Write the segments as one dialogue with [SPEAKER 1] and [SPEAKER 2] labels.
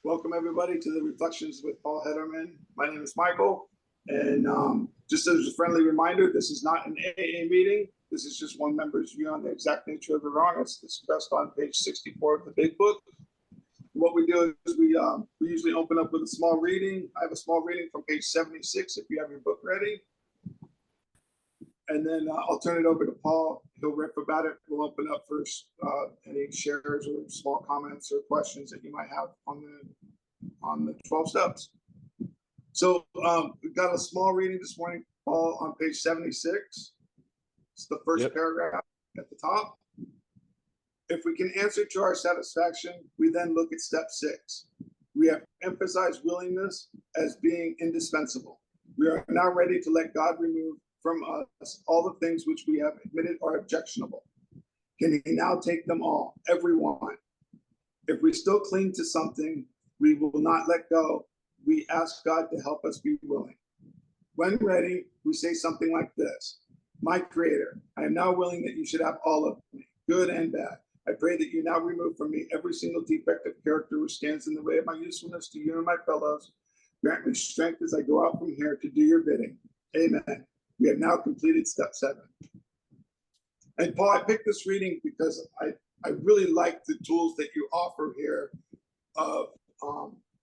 [SPEAKER 1] Welcome everybody to the Reflections with Paul Hedderman. My name is Michael, and just as a friendly reminder, this is not an AA meeting. This is just one member's view on the exact nature of the wrong. It's discussed on page 64 of the big book. What we do is we usually open up with a small reading. I have a small reading from page 76 if you have your book ready. And then I'll turn it over to Paul. He'll riff about it. We'll open up for any shares or small comments or questions that you might have on the 12 steps. So we've got a small reading this morning, Paul, on page 76. It's the first paragraph at the top. If we can answer to our satisfaction, we then look at step 6. We have emphasized willingness as being indispensable. We are now ready to let God remove from us all the things which we have admitted are objectionable. Can he now take them all, every one? If we still cling to something we will not let go, we ask God to help us be willing. When ready, we say something like this: My Creator, I am now willing that you should have all of me, good and bad. I pray that you now remove from me every single defective character which stands in the way of my usefulness to you and my fellows. Grant me strength as I go out from here to do your bidding. Amen. We have now completed step 7. And Paul, I picked this reading because I really like the tools that you offer here of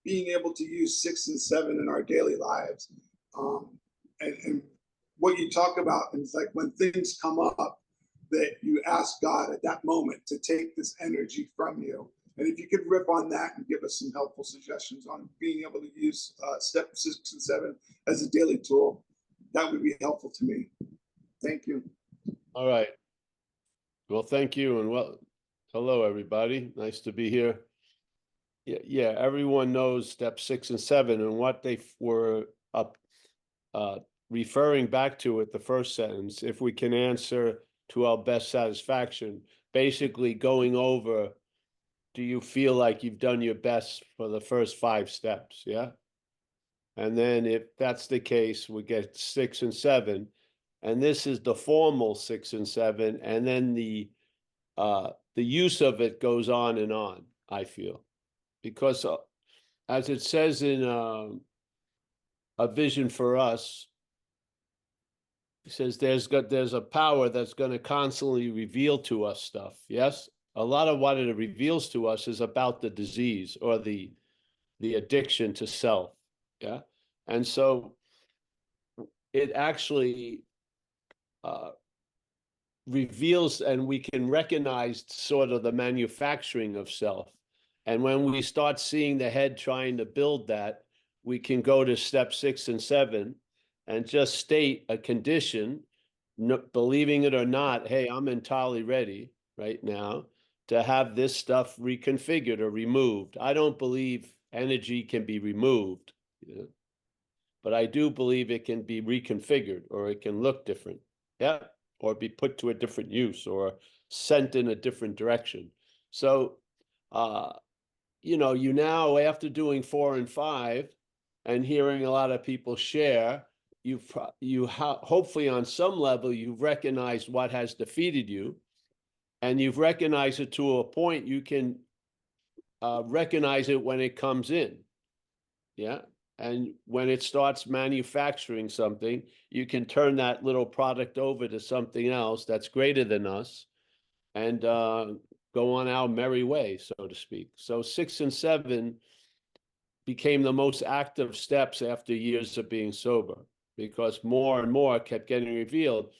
[SPEAKER 1] being able to use 6 and 7 in our daily lives. And what you talk about is like when things come up that you ask God at that moment to take this energy from you. And if you could rip on that and give us some helpful suggestions on being able to use step 6 and 7 as a daily tool, that would be helpful to me. Thank you.
[SPEAKER 2] All right. Well, thank you. And hello, everybody. Nice to be here. Yeah, everyone knows step 6 and 7 and what they were referring back to at the first sentence. If we can answer to our best satisfaction, basically going over, do you feel like you've done your best for the first 5 steps? Yeah. And then if that's the case, we get 6 and 7. And this is the formal 6 and 7. And then the use of it goes on and on, I feel. Because as it says in A Vision for Us, it says there's a power that's going to constantly reveal to us stuff. Yes? A lot of what it reveals to us is about the disease or the addiction to self. Yeah. And so it actually reveals, and we can recognize sort of the manufacturing of self. And when we start seeing the head trying to build that, we can go to step 6 and 7 and just state a condition, believing it or not, hey, I'm entirely ready right now to have this stuff reconfigured or removed. I don't believe energy can be removed, but I do believe it can be reconfigured, or it can look different, or be put to a different use or sent in a different direction. So, you now, after doing 4 and 5 and hearing a lot of people share, hopefully on some level, you've recognized what has defeated you, and you've recognized it to a point you can recognize it when it comes in. Yeah. And when it starts manufacturing something, you can turn that little product over to something else that's greater than us and go on our merry way, so to speak. So 6 and 7 became the most active steps after years of being sober, because more and more kept getting revealed.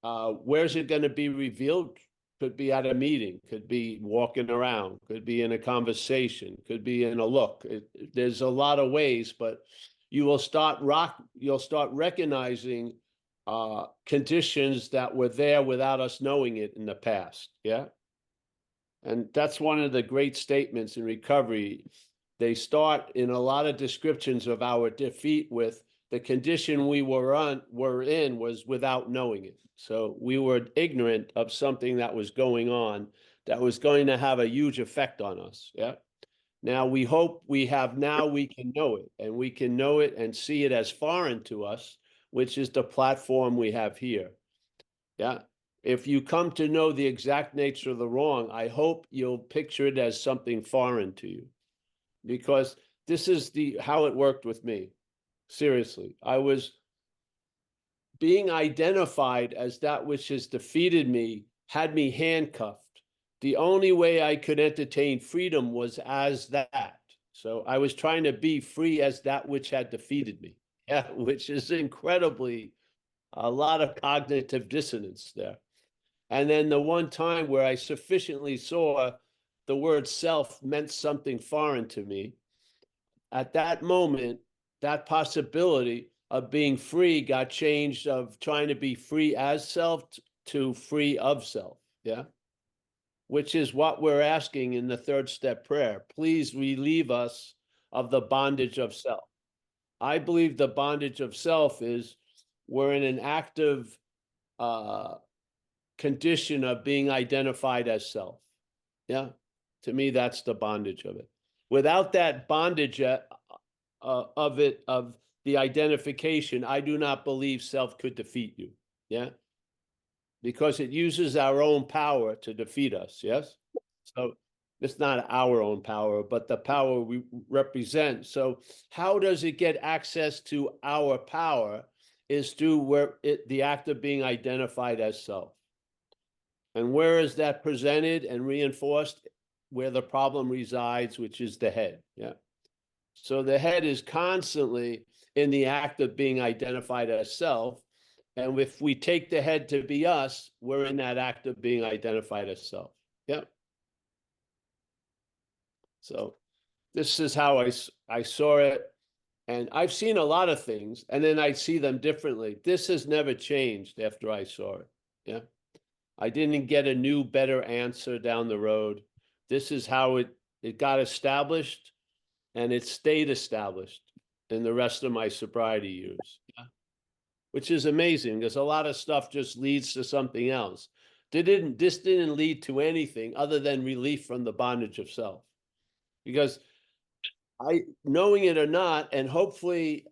[SPEAKER 2] Where's it going to be revealed? Could be at a meeting, could be walking around, could be in a conversation, could be in a look. There's a lot of ways, but you'll start recognizing conditions that were there without us knowing it in the past. Yeah. And that's one of the great statements in recovery. They start in a lot of descriptions of our defeat with the condition we were in was without knowing it. So we were ignorant of something that was going on that was going to have a huge effect on us. Yeah. Now we hope we can know it, and we can know it and see it as foreign to us, which is the platform we have here. Yeah. If you come to know the exact nature of the wrong, I hope you'll picture it as something foreign to you. because this is how it worked with me. Seriously, I was being identified as that which has defeated me, had me handcuffed. The only way I could entertain freedom was as that. So I was trying to be free as that which had defeated me. Yeah, which is incredibly a lot of cognitive dissonance there. And then the one time where I sufficiently saw the word self meant something foreign to me, at that moment, that possibility of being free got changed of trying to be free as self to free of self. Yeah. Which is what we're asking in the third step prayer. Please relieve us of the bondage of self. I believe the bondage of self is we're in an active condition of being identified as self. Yeah. To me, that's the bondage of it. Without that bondage of the identification, I do not believe self could defeat you. Yeah. Because it uses our own power to defeat us. Yes. So it's not our own power, but the power we represent. So how does it get access to our power is through the act of being identified as self. And where is that presented and reinforced? Where the problem resides, which is the head. Yeah. So the head is constantly in the act of being identified as self. And if we take the head to be us, we're in that act of being identified as self. Yeah. So this is how I saw it. And I've seen a lot of things, and then I see them differently. This has never changed after I saw it. Yeah. I didn't get a new, better answer down the road. This is how it got established, and it stayed established in the rest of my sobriety years. Yeah. Which is amazing because a lot of stuff just leads to something else. This didn't lead to anything other than relief from the bondage of self. Because knowing it or not, and hopefully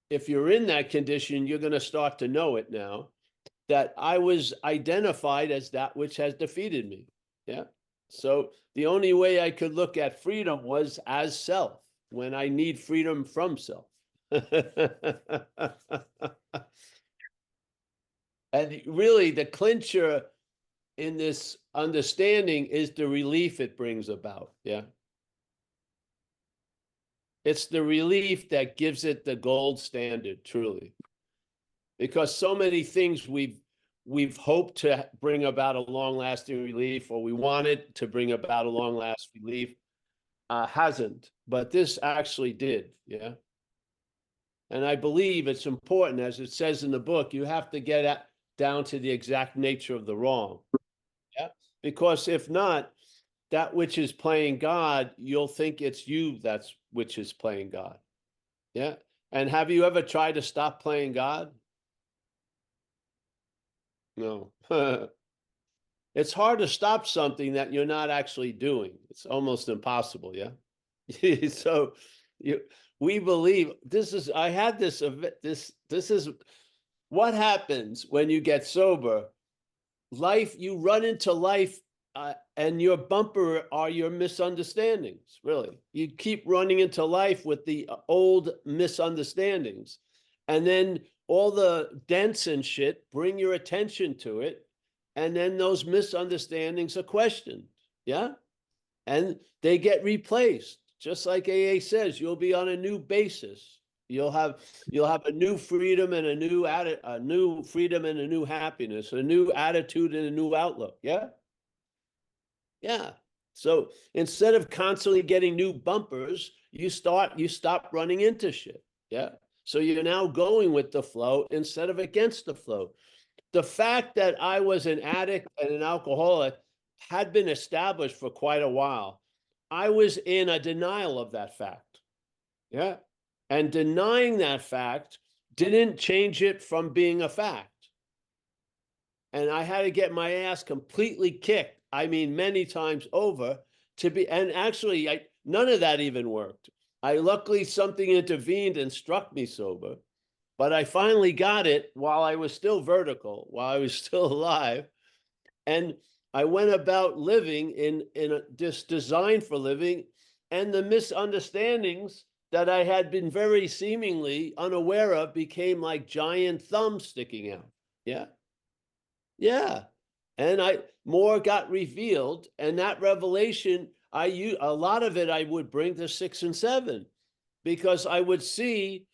[SPEAKER 2] if you're in that condition, you're going to start to know it now, that I was identified as that which has defeated me. Yeah. So the only way I could look at freedom was as self when I need freedom from self. And really the clincher in this understanding is the relief it brings about. Yeah. It's the relief that gives it the gold standard, truly. Because so many things we've hoped to bring about a long-lasting relief, or we wanted to bring about a long-lasting relief, hasn't. But this actually did, yeah. And I believe it's important, as it says in the book, you have to get down to the exact nature of the wrong. Yeah. Because if not, that which is playing God, you'll think it's you that's which is playing God. Yeah. And have you ever tried to stop playing God? No. It's hard to stop something that you're not actually doing. It's almost impossible, yeah? So we believe I had this is what happens when you get sober. You run into life and your bumper are your misunderstandings, really. You keep running into life with the old misunderstandings. And then all the dents and shit bring your attention to it. And then those misunderstandings are questioned. Yeah. And they get replaced. Just like AA says, you'll be on a new basis. You'll have a new freedom and a new freedom and a new happiness, a new attitude and a new outlook. Yeah. Yeah. So instead of constantly getting new bumpers, you stop running into shit. Yeah. So you're now going with the flow instead of against the flow. The fact that I was an addict and an alcoholic had been established for quite a while. I was in a denial of that fact. Yeah. And denying that fact didn't change it from being a fact. And I had to get my ass completely kicked. I mean, many times over and actually none of that even worked. Luckily something intervened and struck me sober. But I finally got it while I was still vertical, while I was still alive. And I went about living in this design for living and the misunderstandings that I had been very seemingly unaware of became like giant thumbs sticking out. Yeah. Yeah. And more got revealed, and that revelation, a lot of it I would bring to 6 and 7, because I would see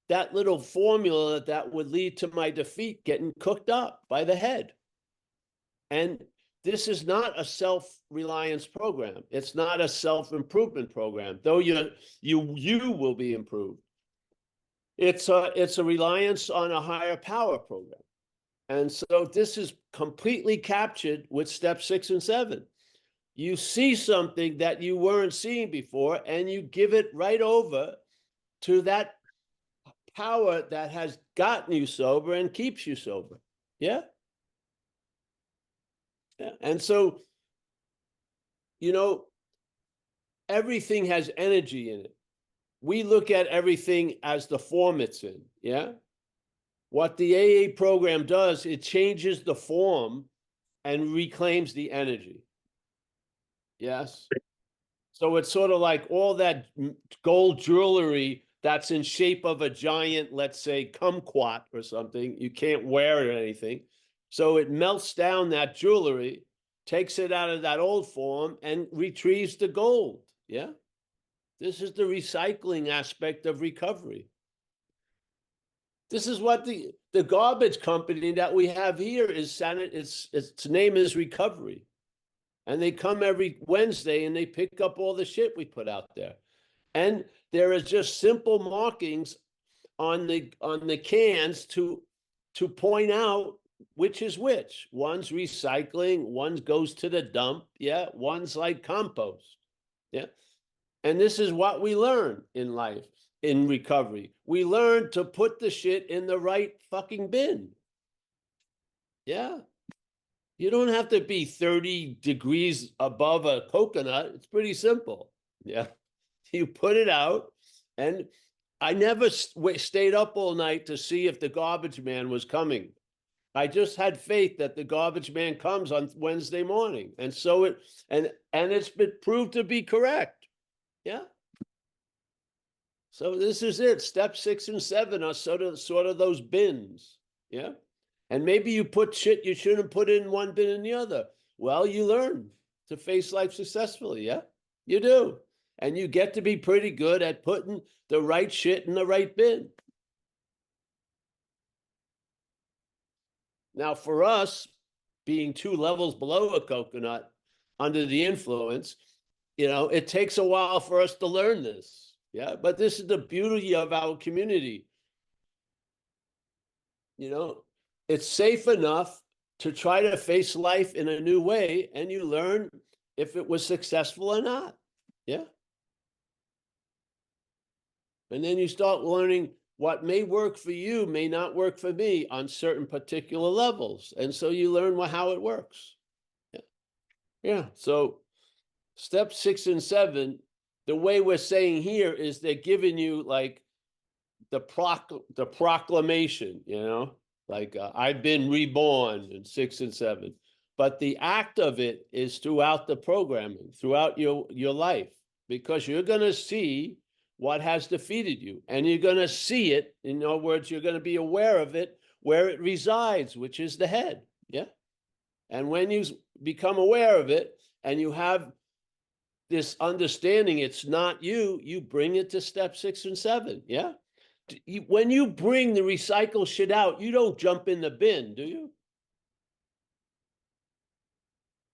[SPEAKER 2] that little formula that would lead to my defeat getting cooked up by the head. And this is not a self-reliance program. It's not a self-improvement program, though you will be improved. It's a reliance on a higher power program. And so this is completely captured with step 6 and 7. You see something that you weren't seeing before, and you give it right over to that power that has gotten you sober and keeps you sober. Yeah. Yeah. And so, everything has energy in it. We look at everything as the form it's in. Yeah. What the AA program does, it changes the form and reclaims the energy. Yes. So it's sort of like all that gold jewelry that's in shape of a giant, let's say, kumquat or something. You can't wear it or anything. So it melts down that jewelry, takes it out of that old form, and retrieves the gold. Yeah. This is the recycling aspect of recovery. This is what the garbage company that we have here is. Its name is Recovery. And they come every Wednesday and they pick up all the shit we put out there. And there is just simple markings on the cans to point out which is which. One's recycling, one goes to the dump, yeah, one's like compost. Yeah. And this is what we learn in life, in recovery. We learn to put the shit in the right fucking bin. Yeah. You don't have to be 30 degrees above a coconut. It's pretty simple. Yeah. You put it out. And I never stayed up all night to see if the garbage man was coming. I just had faith that the garbage man comes on Wednesday morning. And so it's been proved to be correct. Yeah. So this is it. Step 6 and 7 are sort of those bins. Yeah. And maybe you put shit you shouldn't put in one bin and the other. Well, you learn to face life successfully. Yeah, you do. And you get to be pretty good at putting the right shit in the right bin. Now, for us, being 2 levels below a coconut under the influence, it takes a while for us to learn this. Yeah, but this is the beauty of our community. It's safe enough to try to face life in a new way, and you learn if it was successful or not. Yeah. And then you start learning what may work for you may not work for me on certain particular levels. And so you learn how it works. Yeah. Yeah. So step 6 and 7, the way we're saying here is they're giving you like the proclamation, like I've been reborn in 6 and 7. But the act of it is throughout the programming, throughout your life, because you're going to see what has defeated you, and you're going to see it. In other words, you're going to be aware of it where it resides, which is the head. Yeah. And when you become aware of it and you have this understanding it's not you, you bring it to step 6 and 7. Yeah. When you bring the recycle shit out, you don't jump in the bin, do you?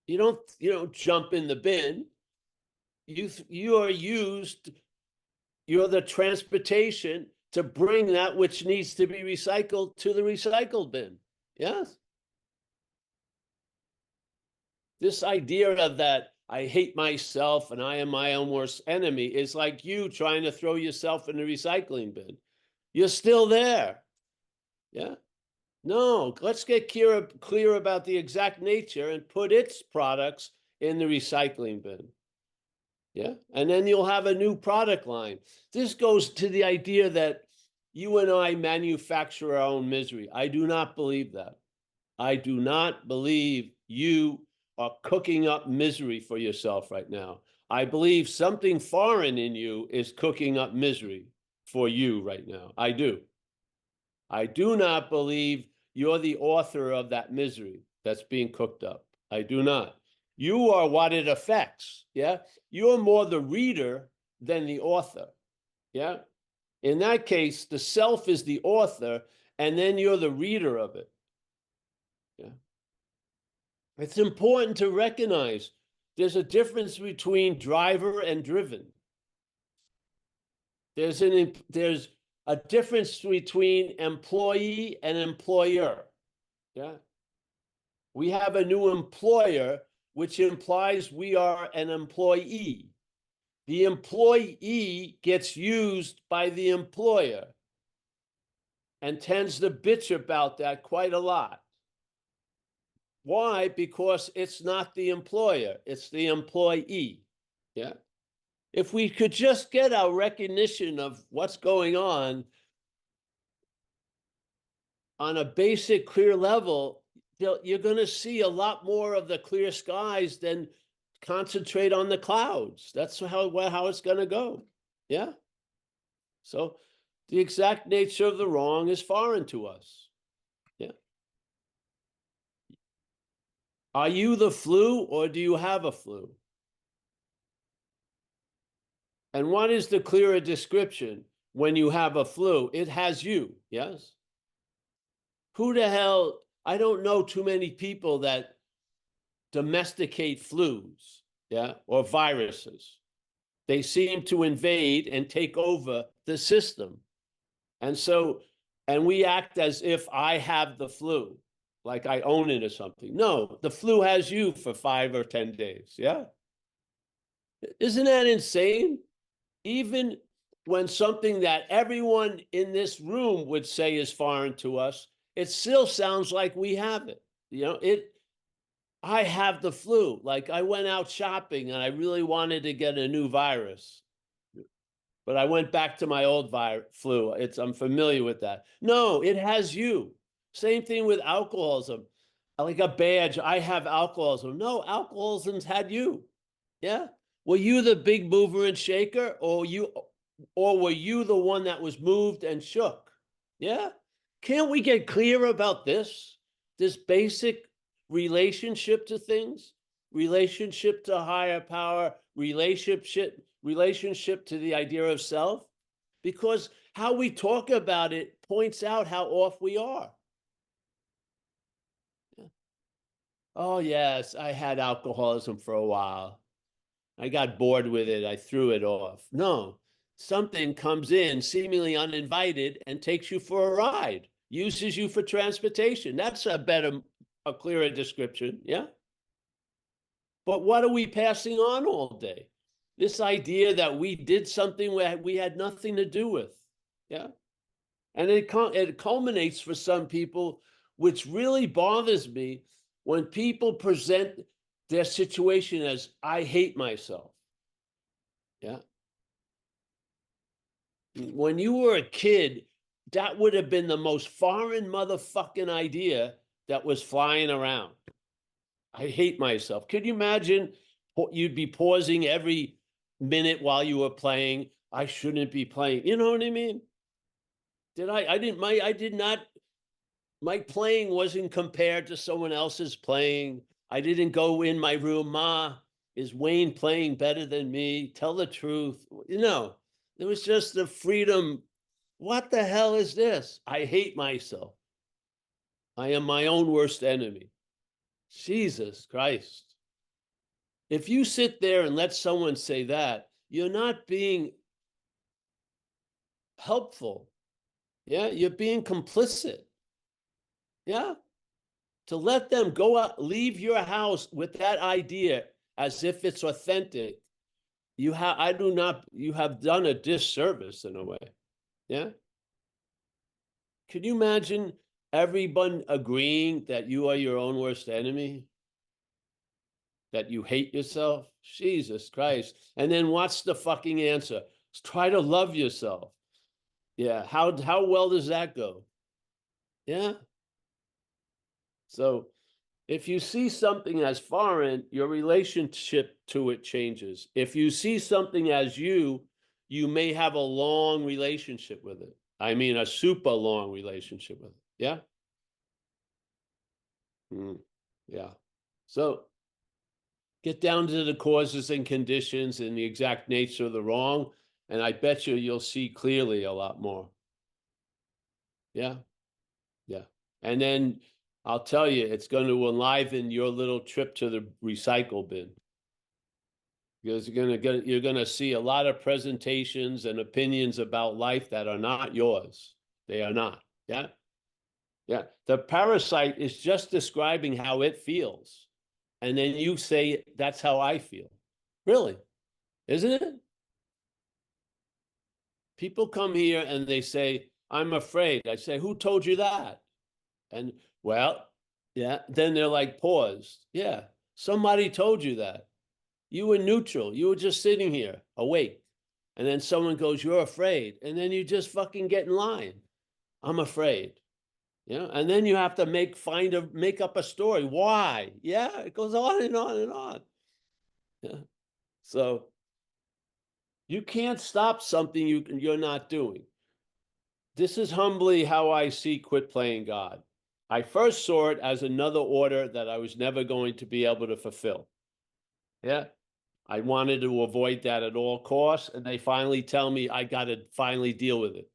[SPEAKER 2] You don't jump in the bin. You are used. You're the transportation to bring that which needs to be recycled to the recycled bin. Yes. This idea of that I hate myself and I am my own worst enemy is like you trying to throw yourself in the recycling bin. You're still there. Yeah. No, let's get clear about the exact nature and put its products in the recycling bin. Yeah. And then you'll have a new product line. This goes to the idea that you and I manufacture our own misery. I do not believe that. I do not believe you are cooking up misery for yourself right now. I believe something foreign in you is cooking up misery for you right now. I do. I do not believe you're the author of that misery that's being cooked up. I do not. You are what it affects. Yeah. You're more the reader than the author. Yeah. In that case, the self is the author, and then you're the reader of it. Yeah. It's important to recognize there's a difference between driver and driven. There's a difference between employee and employer. Yeah. We have a new employer, which implies we are an employee. The employee gets used by the employer and tends to bitch about that quite a lot. Why? Because it's not the employer, it's the employee. Yeah. If we could just get our recognition of what's going on a basic, clear level, you're going to see a lot more of the clear skies than concentrate on the clouds. That's how it's going to go. Yeah. So the exact nature of the wrong is foreign to us. Yeah. Are you the flu or do you have a flu? And what is the clearer description when you have a flu? It has you. Yes. Who the hell? I don't know too many people that domesticate flus, yeah, or viruses. They seem to invade and take over the system. And we act as if I have the flu, like I own it or something. No, the flu has you for 5 or 10 days. Yeah. Isn't that insane? Even when something that everyone in this room would say is foreign to us, it still sounds like we have it. I have the flu. Like I went out shopping and I really wanted to get a new virus, but I went back to my old flu. I'm familiar with that. No, it has you. Same thing with alcoholism. Like a badge, I have alcoholism. No, alcoholism's had you. Yeah. Were you the big mover and shaker, or were you the one that was moved and shook? Yeah. Can't we get clear about this? This basic relationship to things, relationship to higher power, relationship to the idea of self, because how we talk about it points out how off we are. Yeah. Oh yes, I had alcoholism for a while. I got bored with it. I threw it off. No, something comes in seemingly uninvited and takes you for a ride, uses you for transportation. That's a clearer description. Yeah. But what are we passing on all day? This idea that we did something where we had nothing to do with. Yeah. And it culminates for some people, which really bothers me, when people present their situation as, I hate myself. Yeah. When you were a kid, that would have been the most foreign motherfucking idea that was flying around. I hate myself. Could you imagine you'd be pausing every minute while you were playing? I shouldn't be playing. You know what I mean? My playing wasn't compared to someone else's playing. I didn't go in my room, Ma, is Wayne playing better than me? Tell the truth. There was just the freedom. What the hell is this? I hate myself. I am my own worst enemy. Jesus Christ. If you sit there and let someone say that, you're not being helpful. Yeah, you're being complicit. Yeah. To let them go out, leave your house with that idea as if it's authentic, you have done a disservice in a way. Yeah. Can you imagine everyone agreeing that you are your own worst enemy? That you hate yourself? Jesus Christ. And then what's the fucking answer? Try to love yourself. Yeah. How well does that go? Yeah. So If you see something as foreign, your relationship to it changes. If you see something as you may have a long relationship with it. I mean, a super long relationship with it. Yeah. Yeah. So get down to the causes and conditions and the exact nature of the wrong, and I bet you'll see clearly a lot more. Yeah. Yeah. And then I'll tell you, it's going to enliven your little trip to the recycle bin. Because you're gonna see a lot of presentations and opinions about life that are not yours. They are not. Yeah. Yeah. The parasite is just describing how it feels. And then you say, that's how I feel. Really? Isn't it? People come here and they say, I'm afraid. I say, who told you that? And well, yeah, then they're like paused. Yeah, somebody told you that. You were neutral. You were just sitting here awake. And then someone goes, you're afraid. And then you just fucking get in line. I'm afraid. Yeah. And then you have to make up a story. Why? Yeah. It goes on and on and on. Yeah. So you can't stop something you're not doing. This is humbly how I see quit playing God. I first saw it as another order that I was never going to be able to fulfill. Yeah. I wanted to avoid that at all costs. And they finally tell me I got to finally deal with it.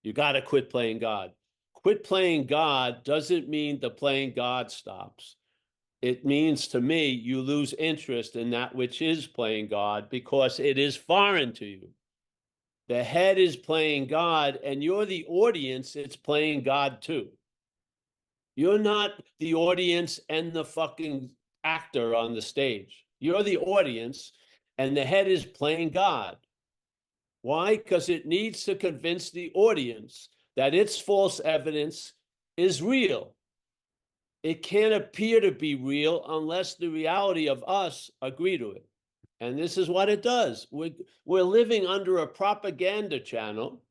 [SPEAKER 2] You got to quit playing God. Quit playing God doesn't mean the playing God stops. It means to me you lose interest in that which is playing God because it is foreign to you. The head is playing God and you're the audience, it's playing God too. You're not the audience and the fucking actor on the stage. You're the audience and the head is playing God. Why? Because it needs to convince the audience that its false evidence is real. It can't appear to be real unless the reality of us agree to it. And this is what it does. We're living under a propaganda channel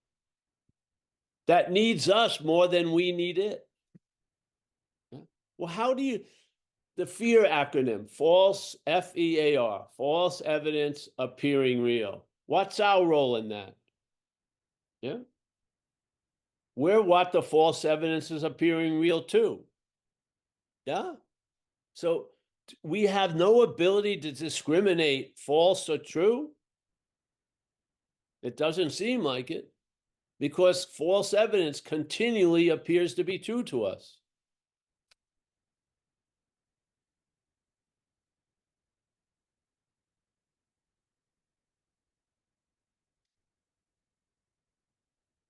[SPEAKER 2] that needs us more than we need it. Well, how do you, the FEAR acronym, false, F-E-A-R, false evidence appearing real. What's our role in that? Yeah. We're what the false evidence is appearing real to. Yeah. So we have no ability to discriminate false or true. It doesn't seem like it because false evidence continually appears to be true to us.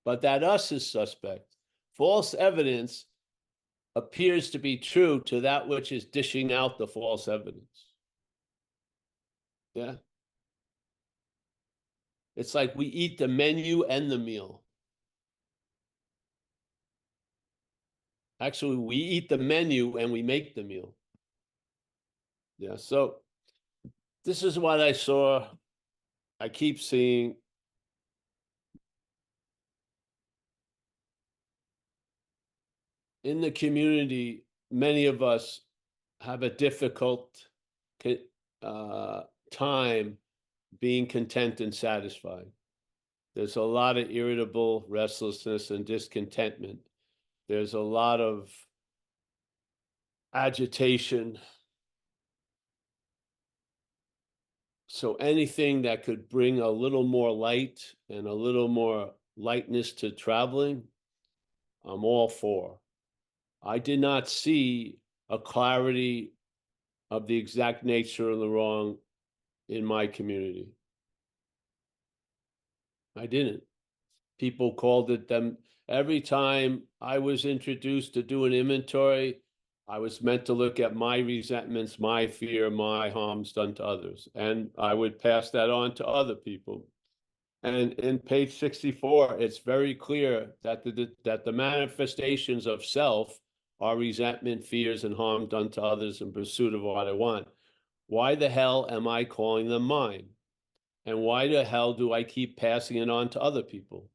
[SPEAKER 2] But that us is suspect. False evidence appears to be true to that which is dishing out the false evidence. Yeah. It's like we eat the menu and the meal. Actually, we eat the menu and we make the meal. Yeah. So this is what I saw. I keep seeing. In the community, many of us have a difficult time being content and satisfied. There's a lot of irritable restlessness and discontentment. There's a lot of agitation. So anything that could bring a little more light and a little more lightness to traveling, I'm all for. I did not see a clarity of the exact nature of the wrong in my community. I didn't. People called it them. Every time I was introduced to do an inventory, I was meant to look at my resentments, my fear, my harms done to others. And I would pass that on to other people. And in page 64, it's very clear that the manifestations of self are resentment, fears, and harm done to others in pursuit of what I want. Why the hell am I calling them mine? And why the hell do I keep passing it on to other people?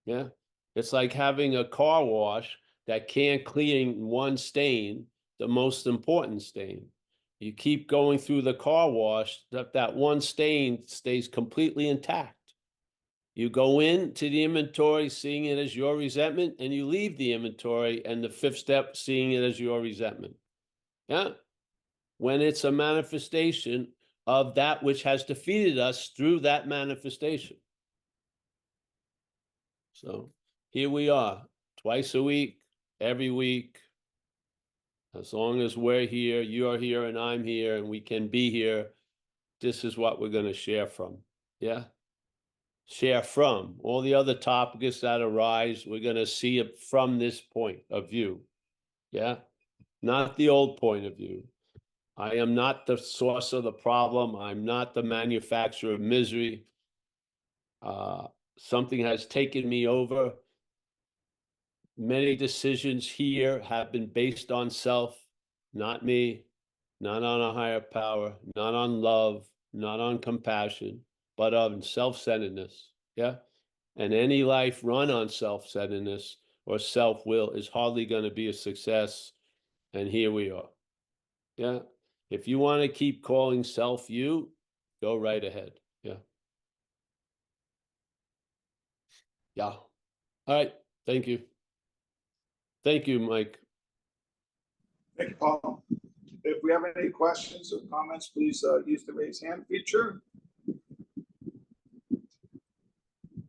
[SPEAKER 2] Yeah. It's like having a car wash that can't clean one stain, the most important stain. You keep going through the car wash, that one stain stays completely intact. You go into the inventory seeing it as your resentment, and you leave the inventory and the fifth step seeing it as your resentment. Yeah. When it's a manifestation of that which has defeated us through that manifestation. So here we are, twice a week, every week. As long as we're here, you're here, and I'm here, and we can be here, this is what we're going to share from. Yeah. Share from all the other topics that arise. We're going to see it from this point of view. Yeah. Not the old point of view. I am not the source of the problem. I'm not the manufacturer of misery. Something has taken me over. Many decisions here have been based on self, not me, not on a higher power, not on love, not on compassion, but on self-centeredness. Yeah. And any life run on self-centeredness or self-will is hardly going to be a success. And here we are. Yeah. If you want to keep calling self you, go right ahead. Yeah. Yeah. All right. Thank you. Thank you, Mike.
[SPEAKER 1] Thank you, Paul. If we have any questions or comments, please use the raise hand feature.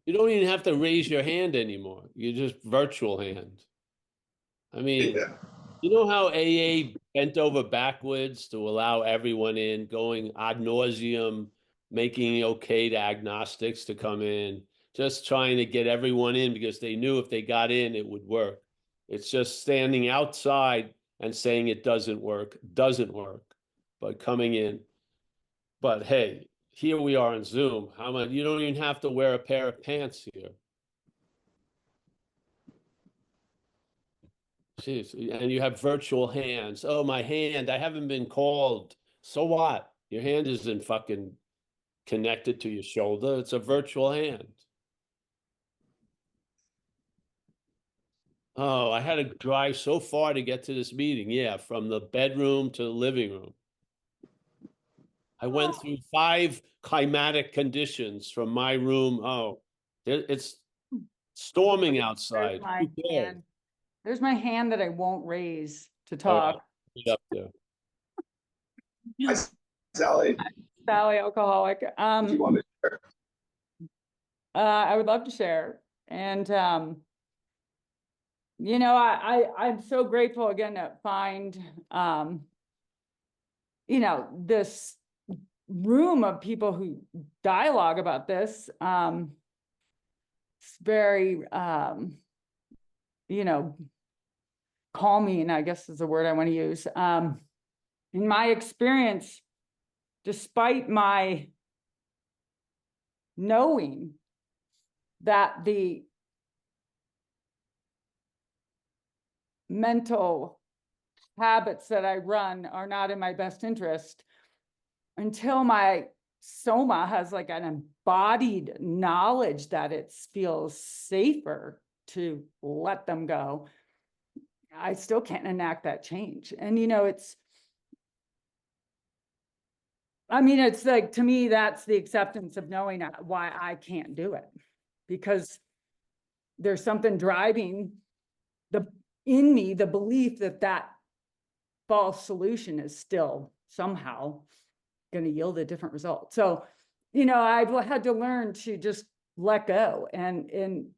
[SPEAKER 2] You don't even have to raise your hand anymore. You just virtual hand. I mean,
[SPEAKER 1] Yeah.
[SPEAKER 2] you know how AA bent over backwards to allow everyone in, going ad nauseum, making it okay to agnostics to come in, just trying to get everyone in because they knew if they got in, it would work. It's just standing outside and saying it doesn't work, but coming in. But hey, here we are on Zoom. How much? You don't even have to wear a pair of pants here. Jeez, and you have virtual hands. Oh, my hand, I haven't been called. So what? Your hand isn't fucking connected to your shoulder. It's a virtual hand. Oh, I had to drive so far to get to this meeting. Yeah, from the bedroom to the living room. I went through 5 climatic conditions from my room. Oh, it's storming
[SPEAKER 3] There's
[SPEAKER 2] outside.
[SPEAKER 3] my
[SPEAKER 2] Who cares?
[SPEAKER 3] hand. There's my hand that I won't raise to
[SPEAKER 2] All right,
[SPEAKER 3] talk.
[SPEAKER 2] get up there.
[SPEAKER 1] Hi, Sally.
[SPEAKER 3] Sally, alcoholic.
[SPEAKER 1] Do you want to share?
[SPEAKER 3] I would love to share. And I'm so grateful again to find this room of people who dialogue about this. It's very calming, I guess is the word I want to use. In my experience, despite my knowing that the mental habits that I run are not in my best interest, until my soma has like an embodied knowledge that it feels safer to let them go, I still can't enact that change. And it's like, to me, that's the acceptance of knowing why I can't do it, because there's something driving in me, the belief that false solution is still somehow going to yield a different result. So, I've had to learn to just let go and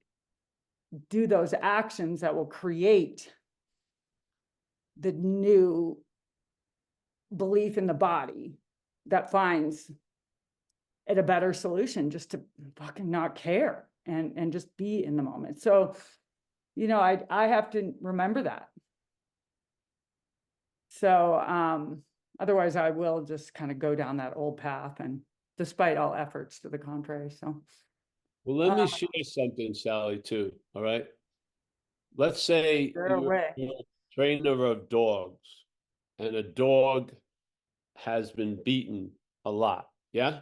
[SPEAKER 3] do those actions that will create the new belief in the body that finds it a better solution just to fucking not care and just be in the moment. So, I have to remember that. So, otherwise I will just kind of go down that old path, and despite all efforts to the contrary. So,
[SPEAKER 2] Well, let me share something, Sally, too. All right. Let's say you're a trainer of dogs, and a dog has been beaten a lot. Yeah.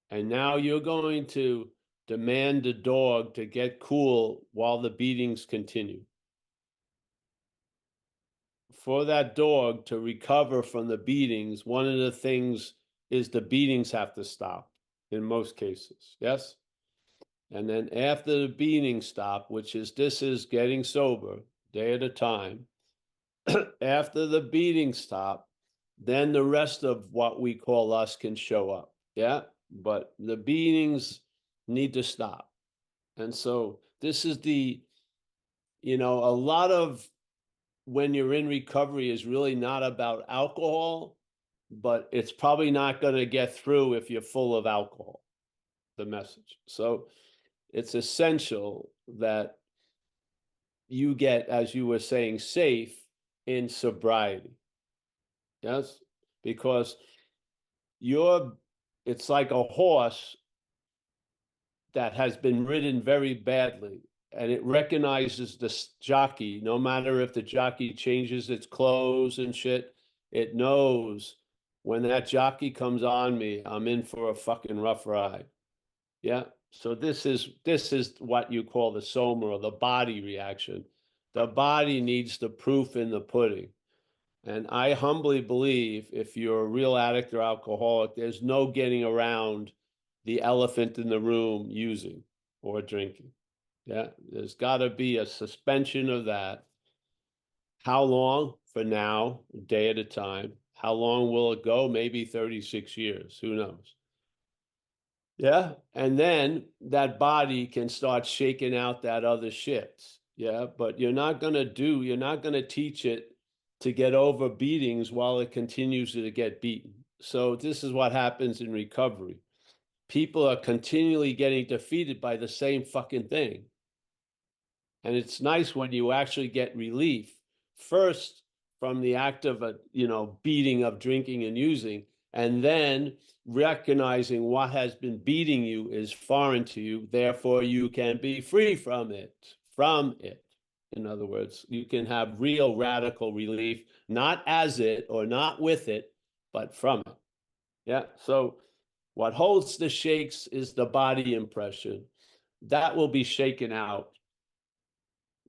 [SPEAKER 2] And now you're going to demand the dog to get cool while the beatings continue. for that dog to recover from the beatings, one of the things is the beatings have to stop in most cases. Yes. And then after the beatings stop, which is this is getting sober day at a time, after the beatings stop, then the rest of what we call lust can show up. Yeah. But the beatings need to stop. And so this is a lot of when you're in recovery is really not about alcohol, but it's probably not going to get through if you're full of alcohol, the message. So it's essential that you get, as you were saying, safe in sobriety. Yes, because it's like a horse that has been ridden very badly, and it recognizes the jockey, no matter if the jockey changes its clothes and shit, it knows when that jockey comes on me, I'm in for a fucking rough ride. Yeah. So this is what you call the soma, or the body reaction. The body needs the proof in the pudding. And I humbly believe if you're a real addict or alcoholic, there's no getting around the elephant in the room using or drinking. Yeah, there's got to be a suspension of that. How long? For now, a day at a time. How long will it go? Maybe 36 years. Who knows? Yeah. And then that body can start shaking out that other shit. Yeah. But you're not going to teach it to get over beatings while it continues to get beaten. So this is what happens in recovery. People are continually getting defeated by the same fucking thing. And it's nice when you actually get relief first from the act of beating of drinking and using, and then recognizing what has been beating you is foreign to you. Therefore, you can be free from it. In other words, you can have real radical relief, not as it or not with it, but from it. Yeah. So what holds the shakes is the body impression. That will be shaken out.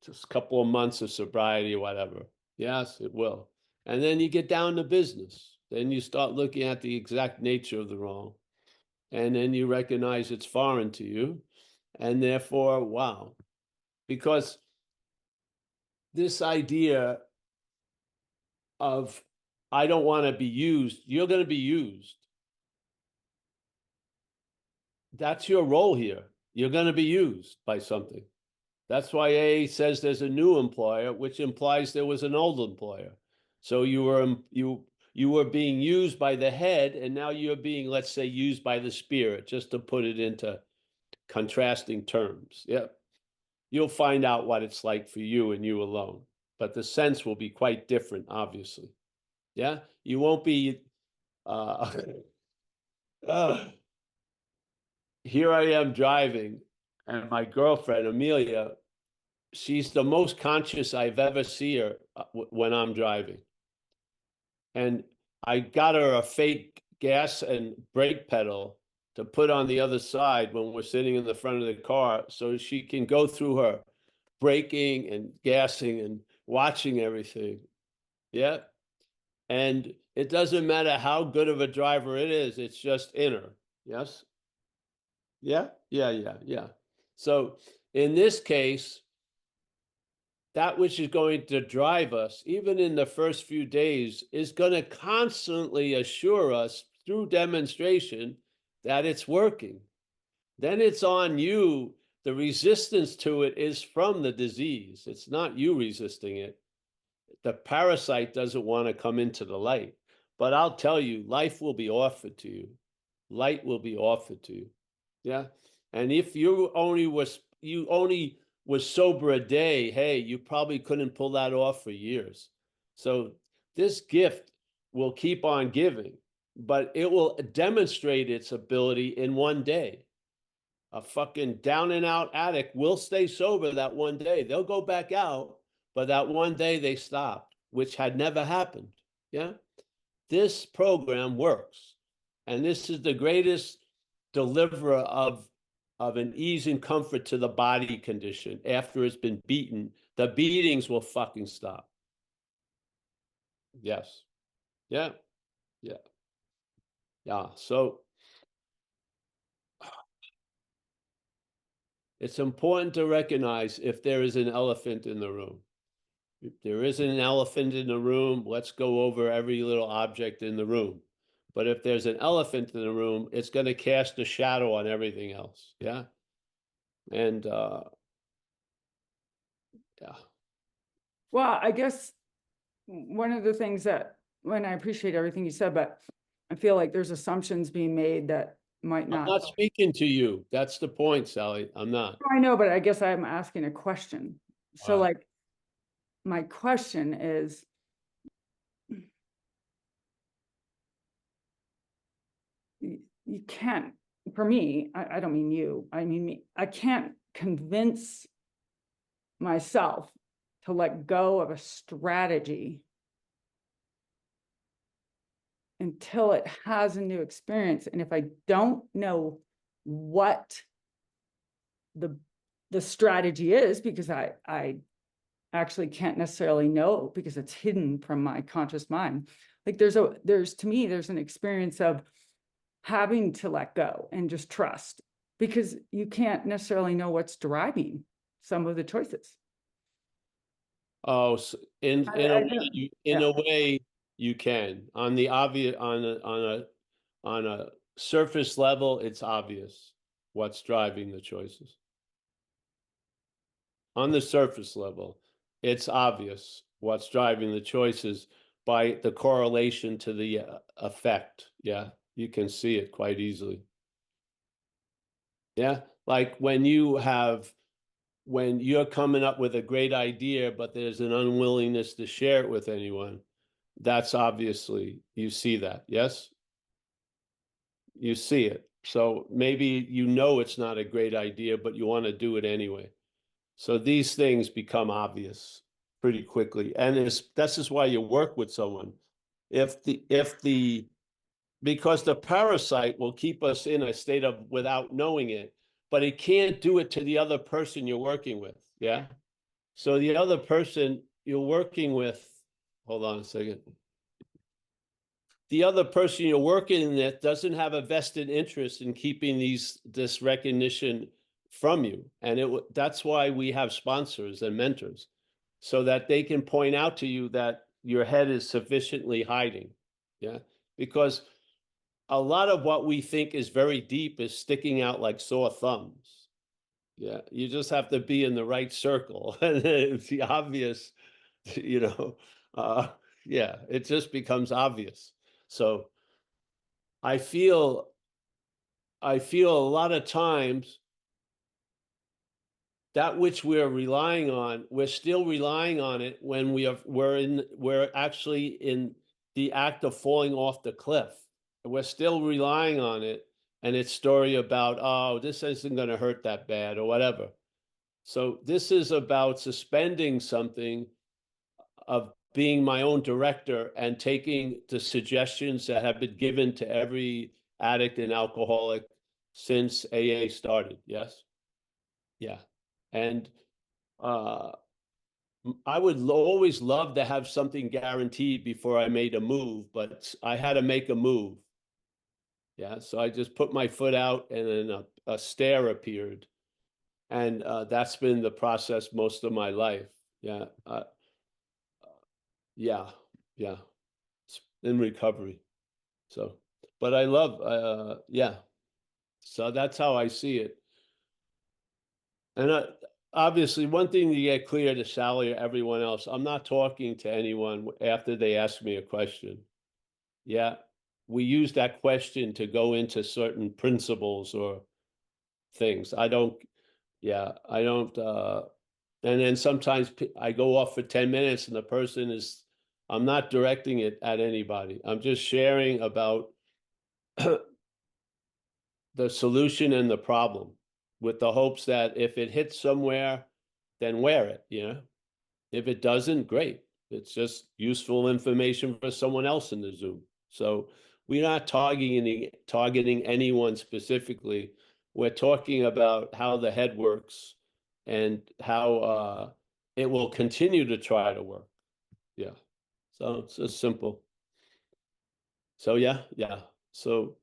[SPEAKER 2] Just a couple of months of sobriety or whatever. Yes, it will. And then you get down to business. Then you start looking at the exact nature of the wrong. And then you recognize it's foreign to you. And therefore, wow. Because this idea of, I don't want to be used, you're going to be used. That's your role here. You're going to be used by something. That's why A says there's a new employer, which implies there was an old employer. So you were being used by the head, and now you're being, let's say, used by the spirit, just to put it into contrasting terms. Yeah. You'll find out what it's like for you and you alone. But the sense will be quite different, obviously. Yeah. You won't be here I am driving, and my girlfriend, Amelia, she's the most conscious I've ever seen her when I'm driving. And I got her a fake gas and brake pedal to put on the other side when we're sitting in the front of the car, so she can go through her braking and gassing and watching everything. Yeah. And it doesn't matter how good of a driver it is, it's just in her. Yes. Yeah. Yeah. So in this case, that which is going to drive us, even in the first few days, is going to constantly assure us through demonstration that it's working. Then it's on you. The resistance to it is from the disease. It's not you resisting it. The parasite doesn't want to come into the light. But I'll tell you, life will be offered to you. Light will be offered to you. Yeah. And if you only was sober a day, hey, you probably couldn't pull that off for years. So this gift will keep on giving, but it will demonstrate its ability in one day. A fucking down and out addict will stay sober that one day. They'll go back out, but that one day they stopped, which had never happened. Yeah. This program works. And this is the greatest deliverer of an ease and comfort to the body condition after it's been beaten. The beatings will fucking stop. Yes. Yeah. Yeah. Yeah. So it's important to recognize if there is an elephant in the room. If there isn't an elephant in the room, let's go over every little object in the room. But if there's an elephant in the room, it's going to cast a shadow on everything else. Yeah. And yeah.
[SPEAKER 3] Well, I guess one of the things that, when I appreciate everything you said, but I feel like there's assumptions being made that might
[SPEAKER 2] I'm
[SPEAKER 3] not.
[SPEAKER 2] not speaking to you. That's the point, Sally. I'm not.
[SPEAKER 3] I know, but I guess I'm asking a question. So
[SPEAKER 2] Right.
[SPEAKER 3] like, my question is, you can't, for me, I don't mean you, I mean me, I can't convince myself to let go of a strategy until it has a new experience. And if I don't know what the strategy is, because I actually can't necessarily know because it's hidden from my conscious mind. Like there's to me, there's an experience of having to let go and just trust, because you can't necessarily know what's driving some of the choices.
[SPEAKER 2] Oh, in
[SPEAKER 3] I-
[SPEAKER 2] a
[SPEAKER 3] I
[SPEAKER 2] way,
[SPEAKER 3] don't-
[SPEAKER 2] in
[SPEAKER 3] yeah.
[SPEAKER 2] a way you can. On the obvious, on a surface level, it's obvious what's driving the choices. On the surface level, it's obvious what's driving the choices by the correlation to the effect. Yeah, you can see it quite easily. Yeah, like when you're coming up with a great idea, but there's an unwillingness to share it with anyone, that's obviously, you see that, yes? You see it. So maybe you know it's not a great idea, but you want to do it anyway. So these things become obvious pretty quickly. And this is why you work with someone. Because the parasite will keep us in a state of without knowing it, but it can't do it to the other person you're working with. Yeah. So the other person you're working with, hold on a second. The other person you're working with doesn't have a vested interest in keeping this recognition from you. And that's why we have sponsors and mentors, so that they can point out to you that your head is sufficiently hiding. Yeah. Because a lot of what we think is very deep is sticking out like sore thumbs. Yeah. You just have to be in the right circle. And it's the obvious, you know, yeah, it just becomes obvious. So I feel a lot of times that which we're relying on, we're still relying on it when we're actually in the act of falling off the cliff. We're still relying on it, and it's story about, oh, this isn't going to hurt that bad or whatever. So this is about suspending something, of being my own director and taking the suggestions that have been given to every addict and alcoholic since AA started. Yes. Yeah. And I would always love to have something guaranteed before I made a move, but I had to make a move. Yeah. So I just put my foot out, and then a stair appeared. And that's been the process most of my life. Yeah. Yeah. Yeah. It's in recovery. So, but I love, yeah. So that's how I see it. And obviously, one thing to get clear to Sally or everyone else, I'm not talking to anyone after they ask me a question. Yeah, we use that question to go into certain principles or things. I don't, yeah, I don't, and then sometimes I go off for 10 minutes and the person is, I'm not directing it at anybody. I'm just sharing about the solution and the problem, with the hopes that if it hits somewhere, then wear it, you know? If it doesn't, great. It's just useful information for someone else in the Zoom. So we're not targeting anyone specifically. We're talking about how the head works and how it will continue to try to work. Yeah. So it's just simple. So yeah. So,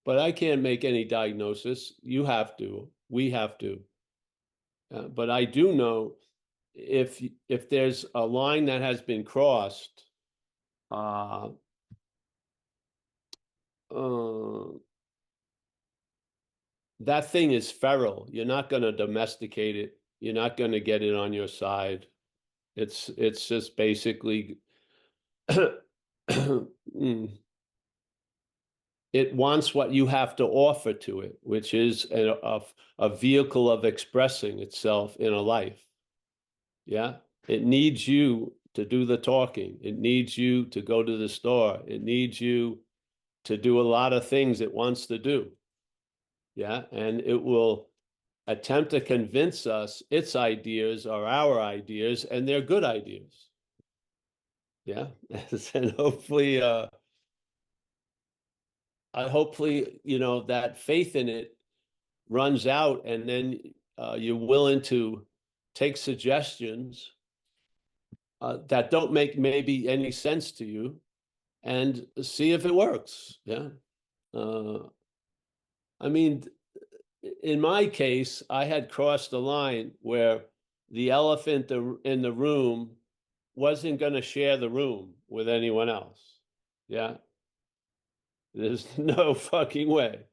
[SPEAKER 2] but I can't make any diagnosis. You have to. We have to. But I do know if there's a line that has been crossed, uh, that thing is feral. You're not going to domesticate it. You're not going to get it on your side. It's just basically it wants what you have to offer to it, which is a vehicle of expressing itself in a life. Yeah. It needs you to do the talking. It needs you to go to the store. It needs you to do a lot of things it wants to do. Yeah. And it will attempt to convince us its ideas are our ideas, and they're good ideas. Yeah. And hopefully, that faith in it runs out, and then you're willing to take suggestions that don't make maybe any sense to you and see if it works. Yeah. I mean, in my case, I had crossed the line where the elephant in the room wasn't going to share the room with anyone else. Yeah. There's no fucking way.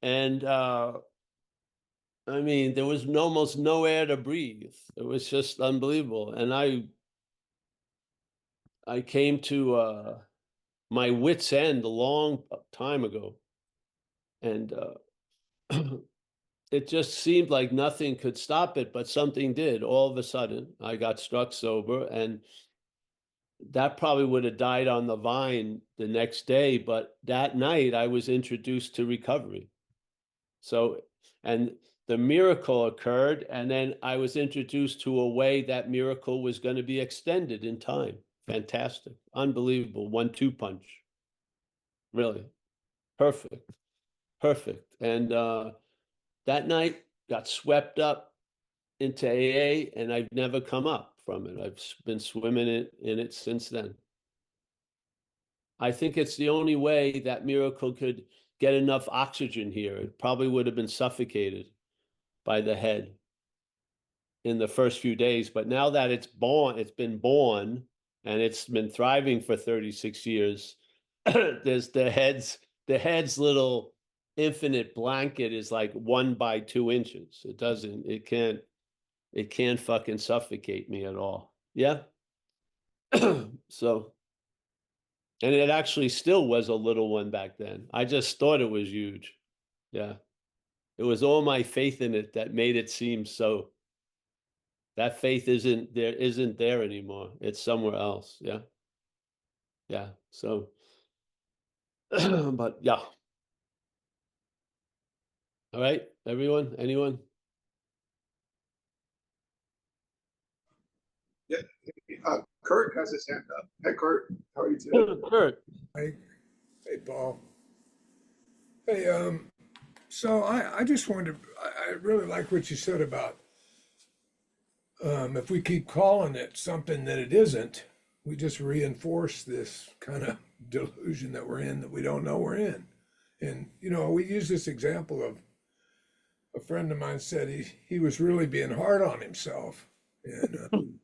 [SPEAKER 2] And I mean, there was almost no air to breathe. It was just unbelievable. And I came to my wit's end a long time ago. And it just seemed like nothing could stop it, but something did. All of a sudden, I got struck sober, and that probably would have died on the vine the next day. But that night, I was introduced to recovery. So, and the miracle occurred, and then I was introduced to a way that miracle was going to be extended in time. Fantastic, unbelievable, 1-2 punch. Really, perfect. And that night got swept up into AA, and I've never come up from it. I've been swimming in it since then. I think it's the only way that miracle could get enough oxygen here. It probably would have been suffocated by the head in the first few days. But now that it's been born, and it's been thriving for 36 years, there's the head's little infinite blanket is like 1 by 2 inches. It can't fucking suffocate me at all. Yeah. So, and it actually still was a little one back then. I just thought it was huge. Yeah. It was all my faith in it that made it seem so. That faith isn't there anymore. It's somewhere else. Yeah. Yeah. So, but yeah. All right, everyone, anyone?
[SPEAKER 1] Yeah, Kurt has his hand up. Hey, Kurt, how are you today?
[SPEAKER 2] Kurt.
[SPEAKER 4] Hey, Paul. Hey, so I just wanted I really like what you said about if we keep calling it something that it isn't, we just reinforce this kind of delusion that we're in that we don't know we're in. And, we use this example of a friend of mine said he was really being hard on himself. And,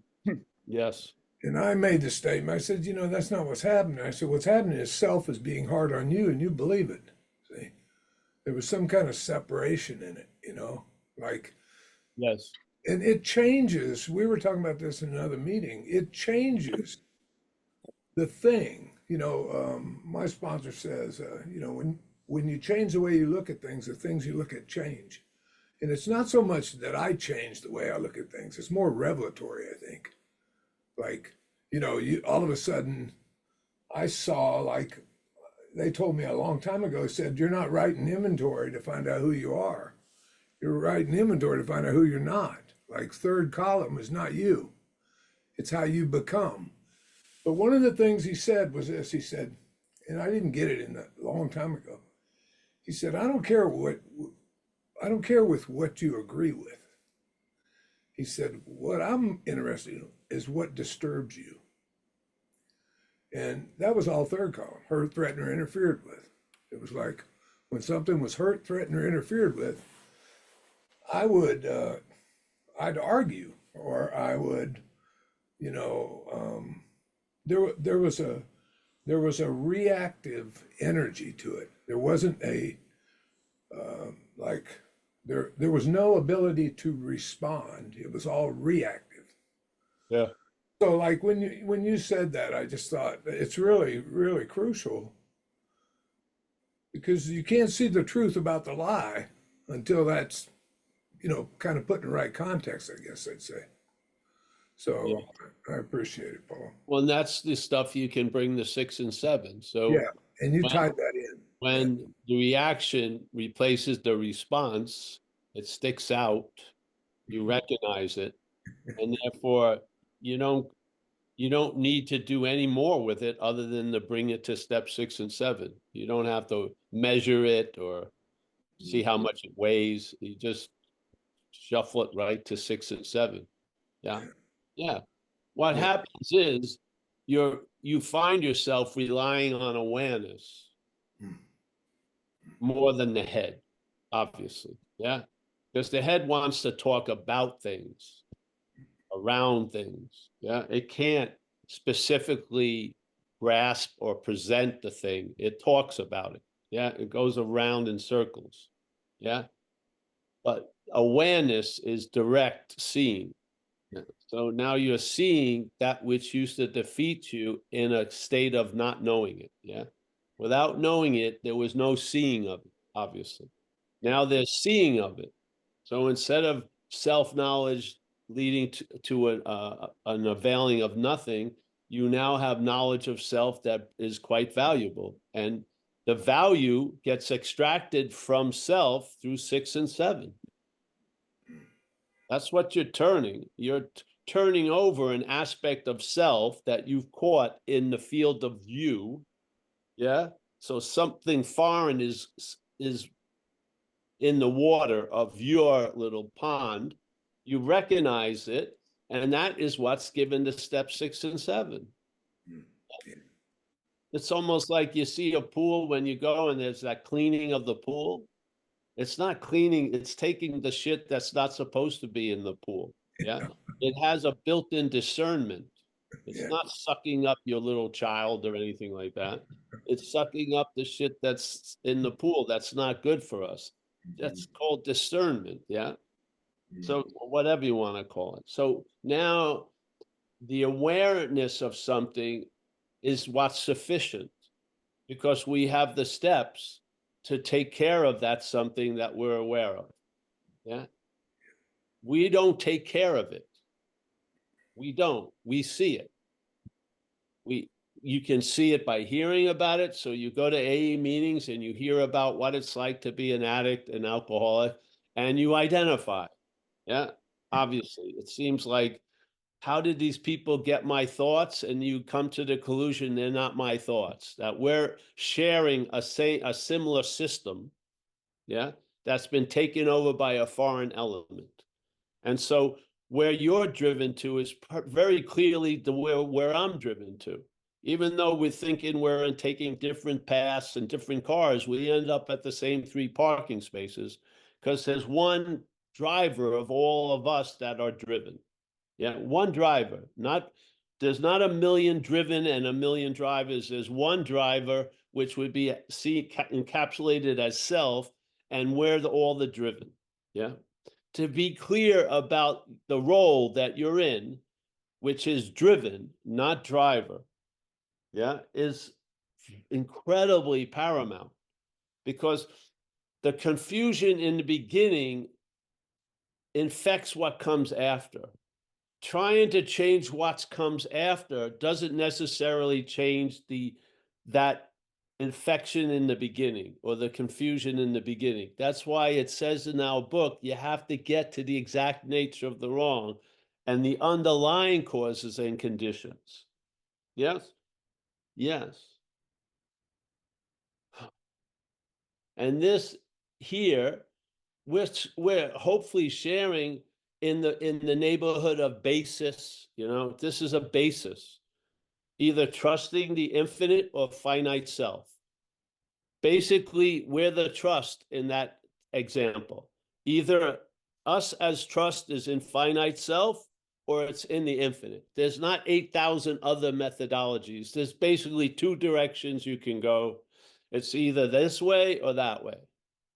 [SPEAKER 2] Yes.
[SPEAKER 4] and I made the statement, I said, that's not what's happening. I said, what's happening is self is being hard on you and you believe it. See? There was some kind of separation in it, like,
[SPEAKER 2] Yes.
[SPEAKER 4] and it changes. We were talking about this in another meeting. It changes the thing. My sponsor says, when you change the way you look at things, the things you look at change. And it's not so much that I change the way I look at things. It's more revelatory, I think. Like, all of a sudden, I saw, like, they told me a long time ago, said, you're not writing inventory to find out who you are. You're writing inventory to find out who you're not. Like, third column is not you. It's how you become. But one of the things he said was this. He said, and I didn't get it in a long time ago. He said, I don't care with what you agree with. He said, what I'm interested in is what disturbs you. And that was all third column, hurt, threatened, or interfered with. It was like when something was hurt, threatened, or interfered with, I would, I'd argue, or I would, you know, there was a reactive energy to it. There wasn't a like there was no ability to respond. It was all reactive.
[SPEAKER 2] Yeah.
[SPEAKER 4] So like when you said that, I just thought it's really, really crucial because you can't see the truth about the lie until that's, you know, kind of put in the right context, I guess I'd say. So
[SPEAKER 2] Yeah.
[SPEAKER 4] I appreciate it, Paul.
[SPEAKER 2] Well, and that's the stuff you can bring to 6 and 7. So
[SPEAKER 4] Yeah, and you
[SPEAKER 2] when-
[SPEAKER 4] tied that in.
[SPEAKER 2] when the reaction replaces the response, it sticks out, you recognize it, and therefore you don't need to do any more with it other than to bring it to step 6 and 7. You don't have to measure it or see how much it weighs. You just shuffle it right to 6 and 7. Yeah. Yeah. What
[SPEAKER 4] Yeah.
[SPEAKER 2] happens is you find yourself relying on awareness more than the head, obviously. Yeah. Because the head wants to talk about things, around things. Yeah. It can't specifically grasp or present the thing. It talks about it. Yeah. It goes around in circles. Yeah. But awareness is direct seeing. Yeah. So now you're seeing that which used to defeat you in a state of not knowing it. Yeah. Without knowing it, there was no seeing of it, obviously. Now there's seeing of it. So instead of self-knowledge leading to an availing of nothing, you now have knowledge of self that is quite valuable. And the value gets extracted from self through 6 and 7. That's what you're turning. You're turning over an aspect of self that you've caught in the field of view. Yeah. So something foreign is in the water of your little pond. You recognize it, and that is what's given to step 6 and 7. It's almost like you see a pool when you go and there's that cleaning of the pool. It's not cleaning, it's taking the shit that's not supposed to be in the pool. Yeah. It has a built-in discernment. It's not sucking up your little child or anything like that. It's sucking up the shit that's in the pool that's not good for us. That's called discernment. Yeah. So whatever you want to call it. So now the awareness of something is what's sufficient because we have the steps to take care of that something that we're aware of. Yeah. We don't take care of it. We don't. We see it. You can see it by hearing about it. So you go to AA meetings and you hear about what it's like to be an addict, an alcoholic, and you identify. Yeah. Obviously, it seems like, how did these people get my thoughts? And you come to the conclusion they're not my thoughts, that we're sharing a similar system. Yeah. That's been taken over by a foreign element. And so where you're driven to is very clearly where I'm driven to. Even though we're thinking we're taking different paths and different cars, we end up at the same 3 parking spaces because there's one driver of all of us that are driven. Yeah, one driver. There's not a million driven and a million drivers. There's one driver, which would be encapsulated as self, and we're all the driven. Yeah. To be clear about the role that you're in, which is driven, not driver, yeah, is incredibly paramount because the confusion in the beginning infects what comes after. Trying to change what comes after doesn't necessarily change that infection in the beginning or the confusion in the beginning. That's why it says in our book, you have to get to the exact nature of the wrong and the underlying causes and conditions. Yes? Yes. And this here, we're hopefully sharing in the neighborhood of basis, this is a basis, either trusting the infinite or finite self. Basically, we're the trust in that example. Either us as trust is in finite self or it's in the infinite. There's not 8,000 other methodologies. There's basically two directions you can go. It's either this way or that way.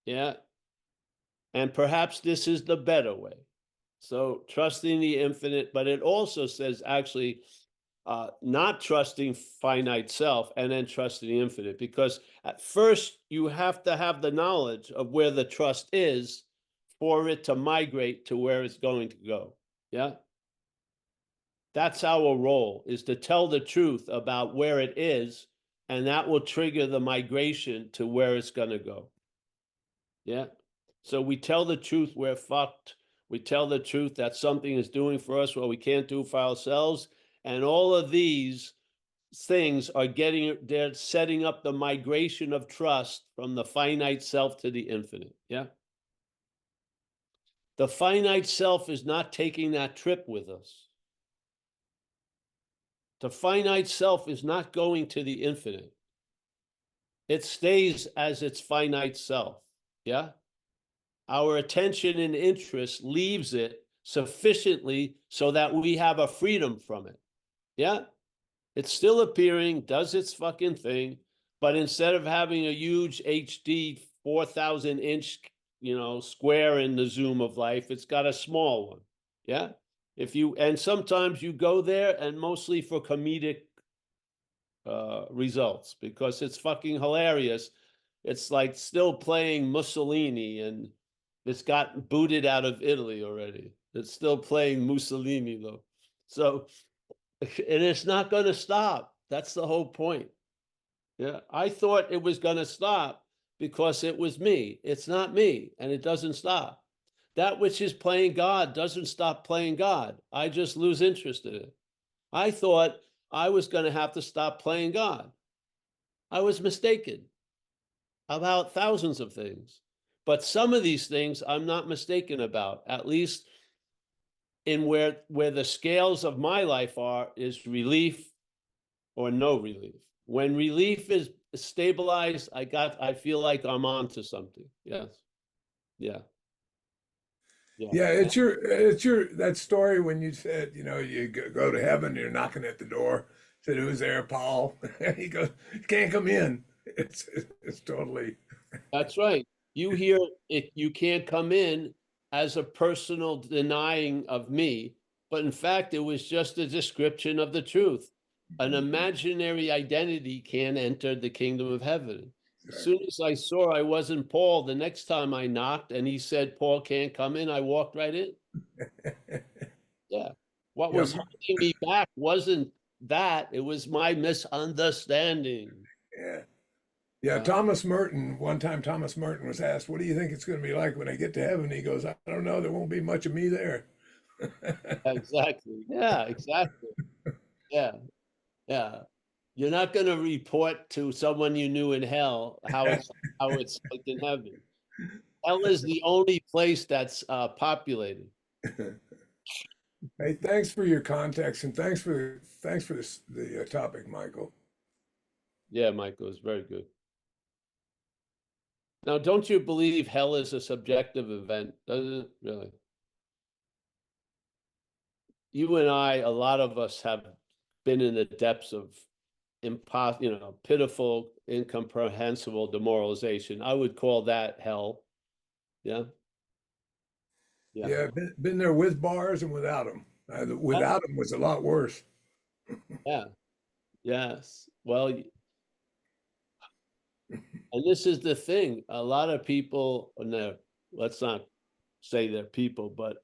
[SPEAKER 2] Yeah. And perhaps this is the better way. So trusting the infinite, but it also says actually not trusting finite self and then trusting the infinite, because at first you have to have the knowledge of where the trust is for it to migrate to where it's going to go. Yeah. That's our role, is to tell the truth about where it is, and that will trigger the migration to where it's going to go. Yeah. So we tell the truth, we're fucked. We tell the truth that something is doing for us what we can't do for ourselves. And all of these things are they're setting up the migration of trust from the finite self to the infinite. Yeah. The finite self is not taking that trip with us. The finite self is not going to the infinite. It stays as its finite self. Yeah. Our attention and interest leaves it sufficiently so that we have a freedom from it. Yeah. It's still appearing, does its fucking thing, but instead of having a huge HD 4,000 inch, square in the zoom of life, it's got a small one. Yeah. And sometimes you go there and mostly for comedic results, because it's fucking hilarious. It's like still playing Mussolini, and it's got booted out of Italy already. It's still playing Mussolini though. So, and it's not going to stop. That's the whole point. Yeah. I thought it was going to stop because it was me. It's not me, and it doesn't stop. That which is playing God doesn't stop playing God. I just lose interest in it. I thought I was going to have to stop playing God. I was mistaken about thousands of things. But some of these things I'm not mistaken about, at least in where the scales of my life is relief or no relief. When relief is stabilized, I feel like I'm on to something. Yes. Yeah.
[SPEAKER 4] Yeah, it's that story when you said, you go to heaven, you're knocking at the door. Said, "Who's there, Paul?" He goes, "You can't come in." It's totally.
[SPEAKER 2] That's right. You hear it, you can't come in, as a personal denying of me, but in fact, it was just a description of the truth. An imaginary identity can't enter the kingdom of heaven. As soon as I saw I wasn't Paul, the next time I knocked and he said, "Paul can't come in," I walked right in. Yeah. What was holding me back wasn't that, it was my misunderstanding.
[SPEAKER 4] Yeah. Yeah, Thomas Merton, one time Thomas Merton was asked, "What do you think it's going to be like when I get to heaven?" He goes, "I don't know, there won't be much of me there."
[SPEAKER 2] Exactly. Yeah, exactly. Yeah. Yeah. You're not going to report to someone you knew in hell how it's like in heaven. Hell is the only place that's populated.
[SPEAKER 4] Hey, thanks for your context, and thanks for the topic, Michael.
[SPEAKER 2] Yeah, Michael, it's very good. Now, don't you believe hell is a subjective event? Doesn't it really? You and I, a lot of us have been in the depths of pitiful, incomprehensible demoralization. I would call that hell. Yeah.
[SPEAKER 4] Yeah, been there with bars and without them. Without them was a lot worse.
[SPEAKER 2] Yeah. Yes. Well, and this is the thing. A lot of people, no, let's not say they're people, but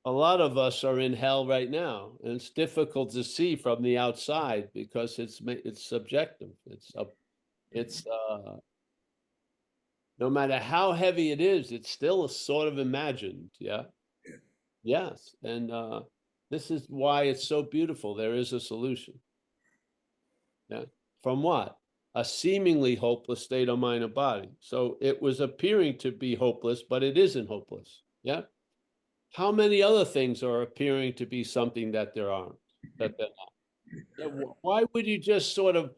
[SPEAKER 2] a lot of us are in hell right now, and it's difficult to see from the outside because it's subjective. It's no matter how heavy it is, it's still sort of imagined. Yeah. Yes. And this is why it's so beautiful. There is a solution. Yeah. From what? A seemingly hopeless state of mind and body. So it was appearing to be hopeless, but it isn't hopeless. Yeah. how many other things are appearing to be something that there aren't, that they're not? Why would you just sort of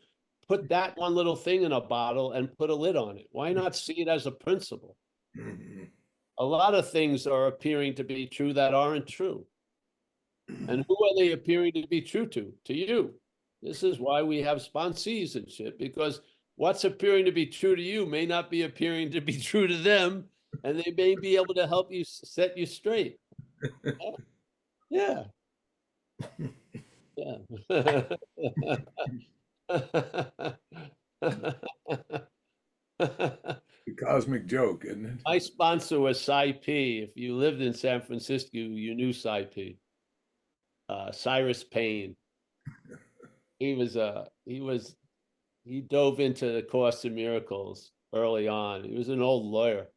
[SPEAKER 2] put that one little thing in a bottle and put a lid on it? Why not see it as a principle? A lot of things are appearing to be true that aren't true. And who are they appearing to be true to? To you. This is why we have sponsees and shit, because what's appearing to be true to you may not be appearing to be true to them, and they may be able to help you set you straight. Yeah. Yeah.
[SPEAKER 4] The cosmic joke, isn't it?
[SPEAKER 2] My sponsor was Cy P. If you lived in San Francisco, you knew Cy P. Cyrus Payne. He dove into the Course in Miracles early on. He was an old lawyer.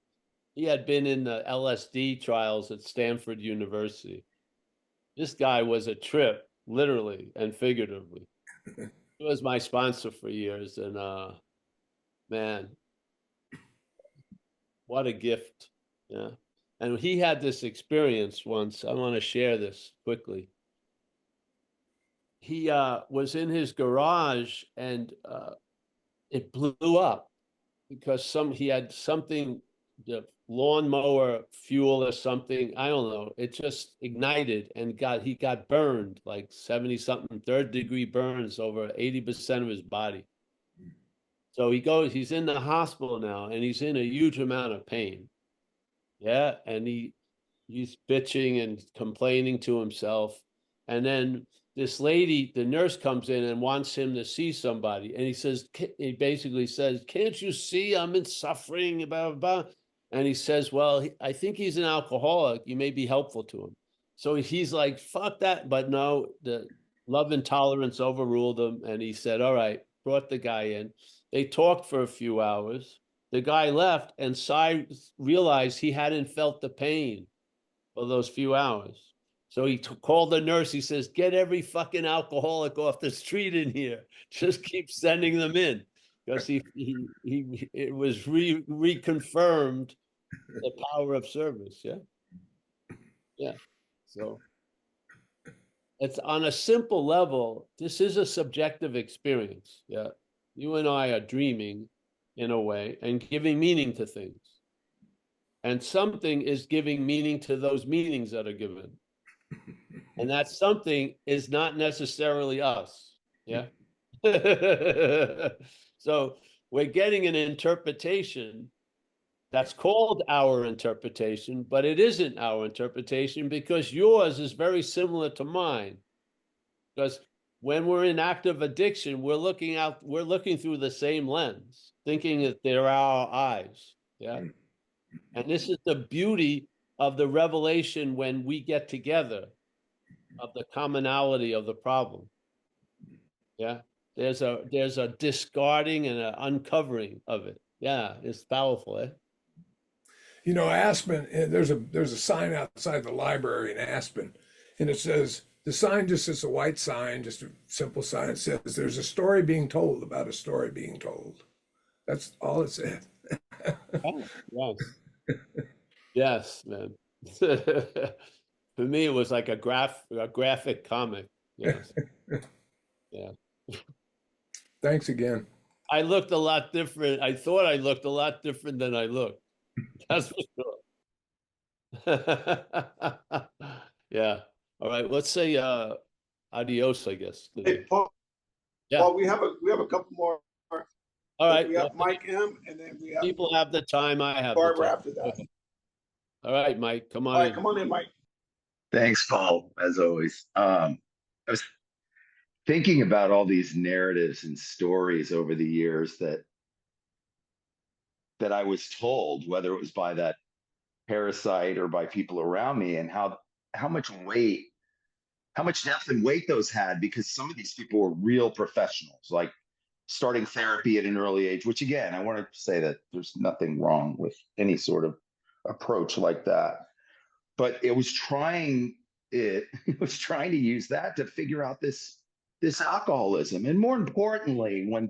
[SPEAKER 2] He had been in the LSD trials at Stanford University. This guy was a trip, literally and figuratively. He was my sponsor for years, and man, what a gift. Yeah. And he had this experience once. I want to share this quickly. He was in his garage, and it blew up because he had something, the lawnmower fuel or something, I don't know. It just ignited and he got burned, like 70 something, 3rd-degree burns over 80% of his body. So he's in the hospital now, and he's in a huge amount of pain. Yeah. And he's bitching and complaining to himself. And then this lady, the nurse, comes in and wants him to see somebody. And he basically says, can't you see I'm in suffering, blah, blah, blah. And he says, well, I think he's an alcoholic. You may be helpful to him. So he's like, fuck that. But no, the love and tolerance overruled him. And he said, all right, brought the guy in. They talked for a few hours. The guy left, and Cy realized he hadn't felt the pain for those few hours. So he called the nurse. He says, get every fucking alcoholic off the street in here. Just keep sending them in. Because it was reconfirmed the power of service. Yeah. Yeah. So it's on a simple level. This is a subjective experience. Yeah. You and I are dreaming in a way and giving meaning to things. And something is giving meaning to those meanings that are given. And that something is not necessarily us. Yeah. So we're getting an interpretation that's called our interpretation, but it isn't our interpretation because yours is very similar to mine. Because when we're in active addiction, we're looking through the same lens, thinking that they're our eyes. Yeah. And this is the beauty of the revelation when we get together, of the commonality of the problem. Yeah. There's a discarding and an uncovering of it. Yeah, it's powerful, eh?
[SPEAKER 4] You know, Aspen, there's a sign outside the library in Aspen, and it says, the sign just is a white sign, just a simple sign. It says, there's a story being told about a story being told. That's all it said.
[SPEAKER 2] Oh, yes. Yes, man. For me, it was like a graphic comic. Yes. Yeah.
[SPEAKER 4] Thanks again.
[SPEAKER 2] I looked a lot different. I thought I looked a lot different than I looked. That's for sure. Yeah. All right. Let's say adios, I guess.
[SPEAKER 1] Hey, Paul.
[SPEAKER 2] Yeah.
[SPEAKER 1] Paul, we have a couple more.
[SPEAKER 2] All right.
[SPEAKER 1] We have Mike M, and then we have
[SPEAKER 2] people have the time. I have the
[SPEAKER 1] Barbara
[SPEAKER 2] time.
[SPEAKER 1] after that.
[SPEAKER 2] Okay. All right, Mike. Come on
[SPEAKER 1] All right,
[SPEAKER 2] in.
[SPEAKER 1] come on in, Mike.
[SPEAKER 5] Thanks, Paul, as always. I was thinking about all these narratives and stories over the years that I was told, whether it was by that parasite or by people around me, and how much weight, how much depth and weight those had, because some of these people were real professionals, like starting therapy at an early age, which again, I want to say that there's nothing wrong with any sort of approach like that. But it was trying to use that to figure out this alcoholism. And more importantly, when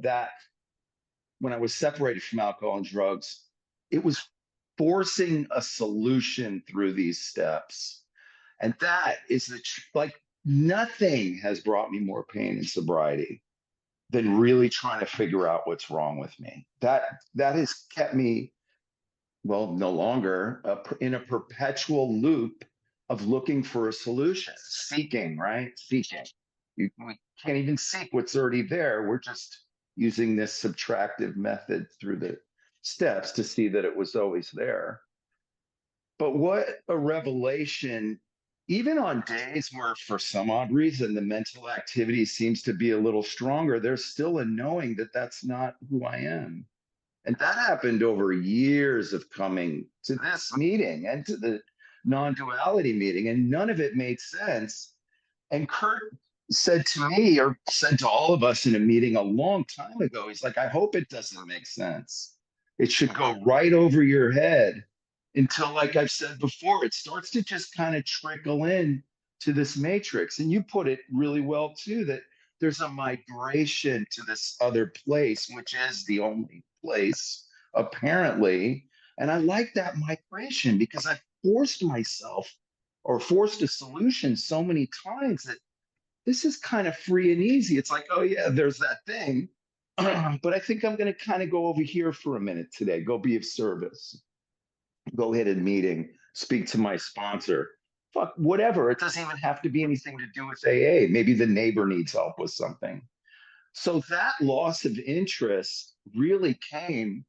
[SPEAKER 5] I was separated from alcohol and drugs, it was forcing a solution through these steps. And that is like nothing has brought me more pain in sobriety than really trying to figure out what's wrong with me. That has kept me, well, no longer in a perpetual loop of looking for a solution, seeking, right? Seeking. We can't even seek what's already there. We're just using this subtractive method through the steps to see that it was always there. But what a revelation, even on days where for some odd reason the mental activity seems to be a little stronger, there's still a knowing that that's not who I am. And that happened over years of coming to this meeting and to the non-duality meeting, and none of it made sense. And Kurt said to me, or said to all of us in a meeting a long time ago, he's like, I hope it doesn't make sense. It should go right over your head until, like I've said before, it starts to just kind of trickle in to this matrix. And you put it really well too, that there's a migration to this other place, which is the only place, apparently. And I like that migration because I've forced myself or forced a solution so many times that this is kind of free and easy. It's like, oh yeah, there's that thing. But I think I'm going to kind of go over here for a minute today, go be of service, go hit a meeting, speak to my sponsor. Fuck, whatever. It doesn't even have to be anything to do with AA. Maybe the neighbor needs help with something. So that loss of interest really came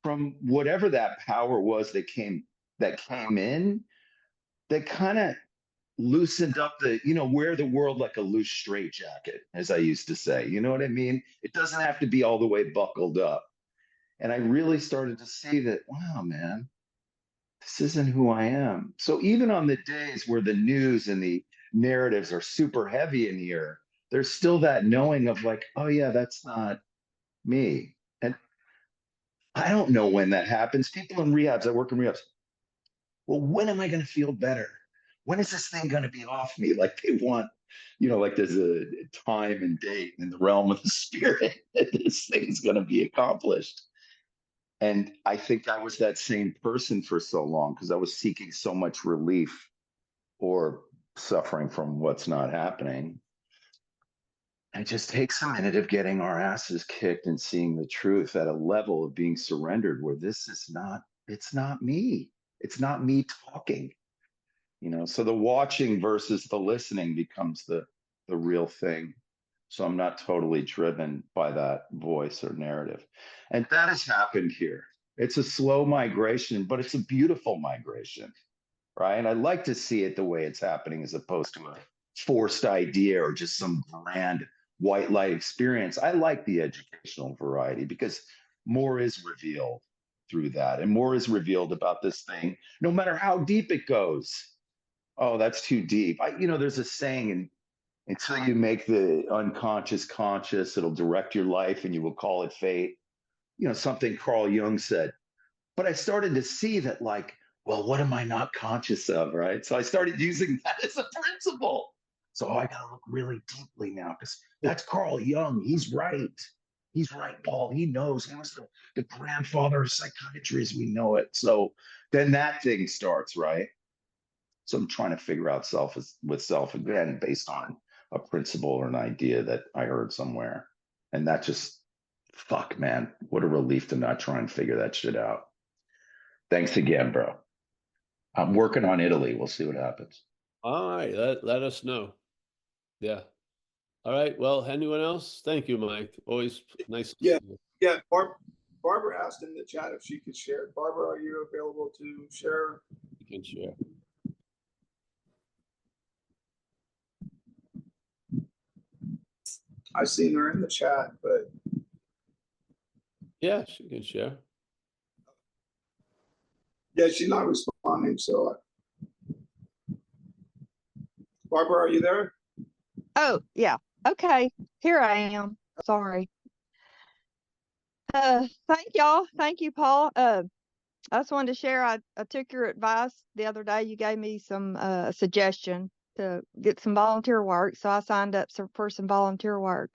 [SPEAKER 5] from whatever that power was that came in, that kind of loosened up the, wear the world like a loose straitjacket, as I used to say. You know what I mean? It doesn't have to be all the way buckled up. And I really started to see that, wow, man, this isn't who I am. So even on the days where the news and the narratives are super heavy in here, there's still that knowing of like, oh yeah, that's not me. And I don't know when that happens. People in rehabs, I work in rehabs. Well, when am I going to feel better? When is this thing going to be off me? Like they want, like there's a time and date in the realm of the spirit that this thing's going to be accomplished. And I think I was that same person for so long because I was seeking so much relief or suffering from what's not happening. It just takes a minute of getting our asses kicked and seeing the truth at a level of being surrendered where it's not me. It's not me talking. So the watching versus the listening becomes the real thing. So I'm not totally driven by that voice or narrative. And that has happened here. It's a slow migration, but it's a beautiful migration, right? And I like to see it the way it's happening as opposed to a forced idea or just some grand white light experience. I like the educational variety because more is revealed through that, and more is revealed about this thing, no matter how deep it goes. Oh, that's too deep. There's a saying, until you make the unconscious conscious, it'll direct your life and you will call it fate. Something Carl Jung said. But I started to see that, like, well, what am I not conscious of, right? So I started using that as a principle. So I got to look really deeply now because that's Carl Jung. He's right. He's right, Paul. He knows. He was the grandfather of psychiatry as we know it. So then that thing starts, right? So I'm trying to figure out self with self again based on a principle or an idea that I heard somewhere. And that just, fuck, man, what a relief to not try and figure that shit out. Thanks again, bro. I'm working on Italy. We'll see what happens.
[SPEAKER 2] All right, let us know. Yeah. All right. Well, anyone else? Thank you, Mike. Always nice.
[SPEAKER 1] Yeah. Yeah. Barbara asked in the chat if she could share. Barbara, are you available to share?
[SPEAKER 2] You can share.
[SPEAKER 1] I've seen her in the chat, but
[SPEAKER 2] Yeah, she can share.
[SPEAKER 1] yeah, she's not responding. So, Barbara, are you there?
[SPEAKER 6] Oh, yeah. Okay. Here I am. Sorry. Thank y'all. Thank you, Paul. I just wanted to share. I took your advice the other day. You gave me some suggestion to get some volunteer work. So I signed up for some volunteer work.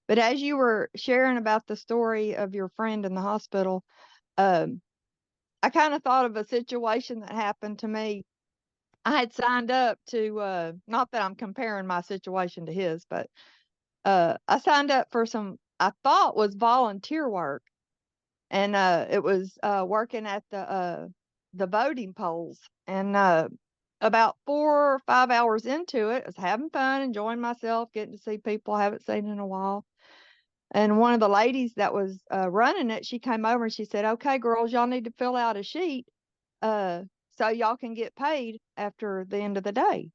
[SPEAKER 6] But as you were sharing about the story of your friend in the hospital, I kind of thought of a situation that happened to me I had signed up to, not that I'm comparing my situation to his, but I signed up for some I thought was volunteer work, and it was working at the voting polls, and about 4 or 5 hours into it, I was having fun, enjoying myself, getting to see people I haven't seen in a while. And one of the ladies that was running it, she came over and she said, "Okay, girls, y'all need to fill out a sheet so y'all can get paid after the end of the day."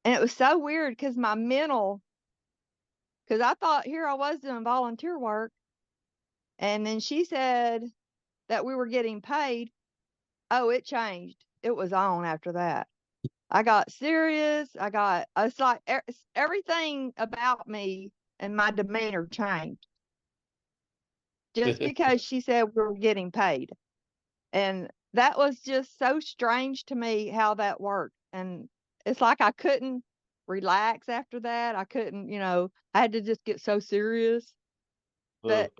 [SPEAKER 6] And it was so weird because because I thought here I was doing volunteer work. And then she said that we were getting paid. Oh, it changed. It was on after that. I got serious. It's like everything about me and my demeanor changed just because she said we were getting paid. And that was just so strange to me how that worked. And it's like I couldn't relax after that. I couldn't, I had to just get so serious. But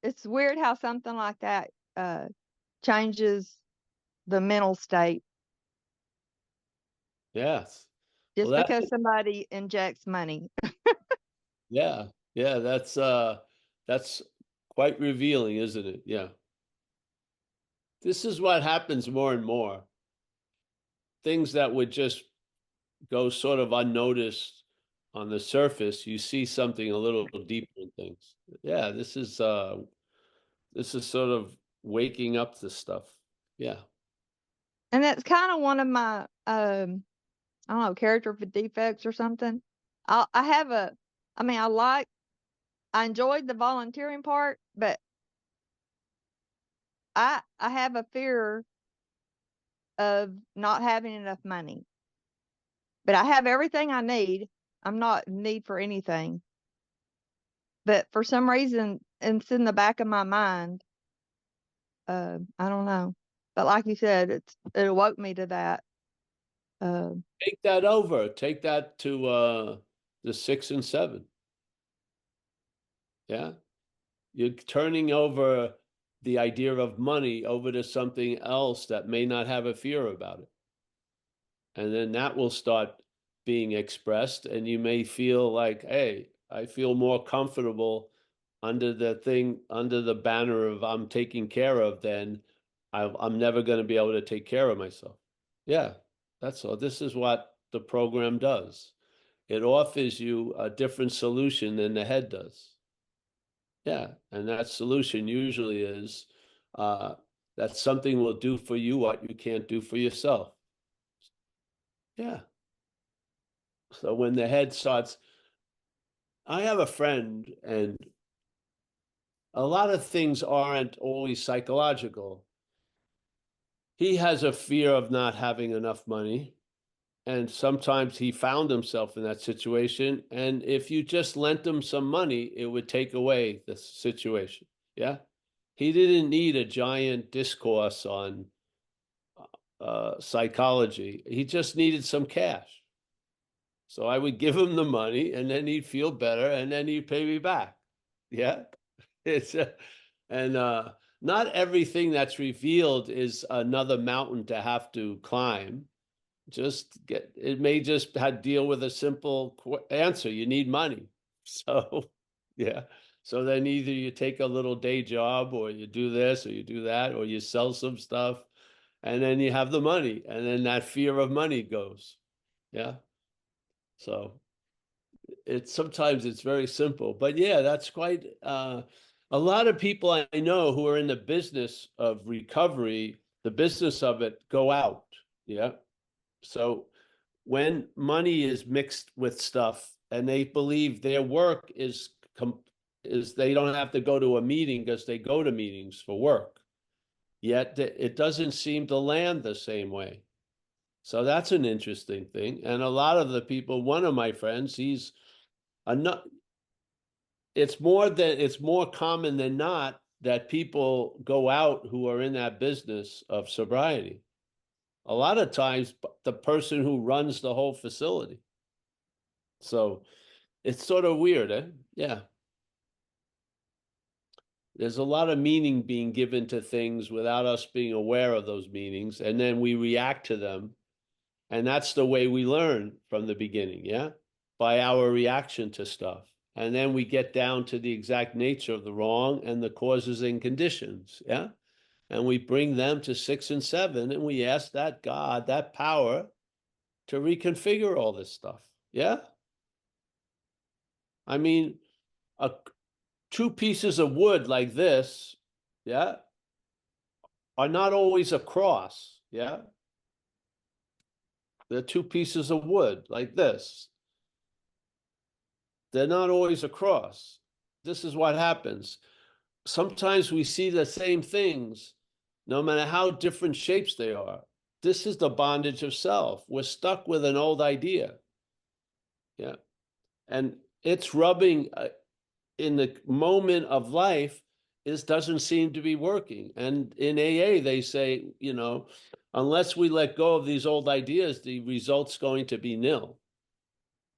[SPEAKER 6] it's weird how something like that changes the mental state
[SPEAKER 2] Yes.
[SPEAKER 6] just
[SPEAKER 2] Well,
[SPEAKER 6] because somebody injects money.
[SPEAKER 2] yeah, yeah, that's quite revealing, isn't it? Yeah. This is what happens more and more. Things that would just go sort of unnoticed on the surface, you see something a little deeper in things. Yeah, this is sort of waking up to stuff. Yeah.
[SPEAKER 6] And that's kind of one of my I don't know, character defects or something. I have I mean, I enjoyed the volunteering part, but I have a fear of not having enough money. But I have everything I need. I'm not in need for anything. But for some reason, it's in the back of my mind. I don't know. But like you said, it awoke me to that.
[SPEAKER 2] Take that over. Take that to the 6 and 7. Yeah. You're turning over the idea of money over to something else that may not have a fear about it. And then that will start being expressed, and you may feel like, hey, I feel more comfortable under the banner of I'm taken care of, then I'm never going to be able to take care of myself. Yeah, that's all. This is what the program does. It offers you a different solution than the head does. Yeah, and that solution usually is that something will do for you what you can't do for yourself. Yeah. So when the head starts, I have a friend, and a lot of things aren't always psychological. He has a fear of not having enough money. And sometimes he found himself in that situation. And if you just lent him some money, it would take away the situation. Yeah. He didn't need a giant discourse on psychology. He just needed some cash. So I would give him the money, and then he'd feel better, and then he'd pay me back. Yeah. It's and not everything that's revealed is another mountain to have to climb. It may just have deal with a simple answer. You need money. So yeah. So then either you take a little day job, or you do this, or you do that, or you sell some stuff, and then you have the money, and then that fear of money goes. Yeah. So sometimes it's very simple, but yeah, that's quite a lot of people I know who are in the business of recovery, the business of it, go out. Yeah. So when money is mixed with stuff, and they believe their work is they don't have to go to a meeting because they go to meetings for work, yet it doesn't seem to land the same way. So that's an interesting thing. And a lot of the people, one of my friends, he's a it's more common than not that people go out who are in that business of sobriety. A lot of times the person who runs the whole facility. So it's sort of weird, eh? Yeah. There's a lot of meaning being given to things without us being aware of those meanings, and then we react to them And that's the way we learn from the beginning, yeah? By our reaction to stuff. And then we get down to the exact nature of the wrong and the causes and conditions, yeah? And we bring them to 6 and 7, and we ask that God, that power, to reconfigure all this stuff, yeah? I mean, two pieces of wood like this, yeah, are not always a cross, yeah? They're two pieces of wood like this. They're not always a cross. This is what happens. Sometimes we see the same things, no matter how different shapes they are. This is the bondage of self. We're stuck with an old idea. Yeah. And it's rubbing in the moment of life, it doesn't seem to be working. And in AA, they say, you know, unless we let go of these old ideas, the result's going to be nil.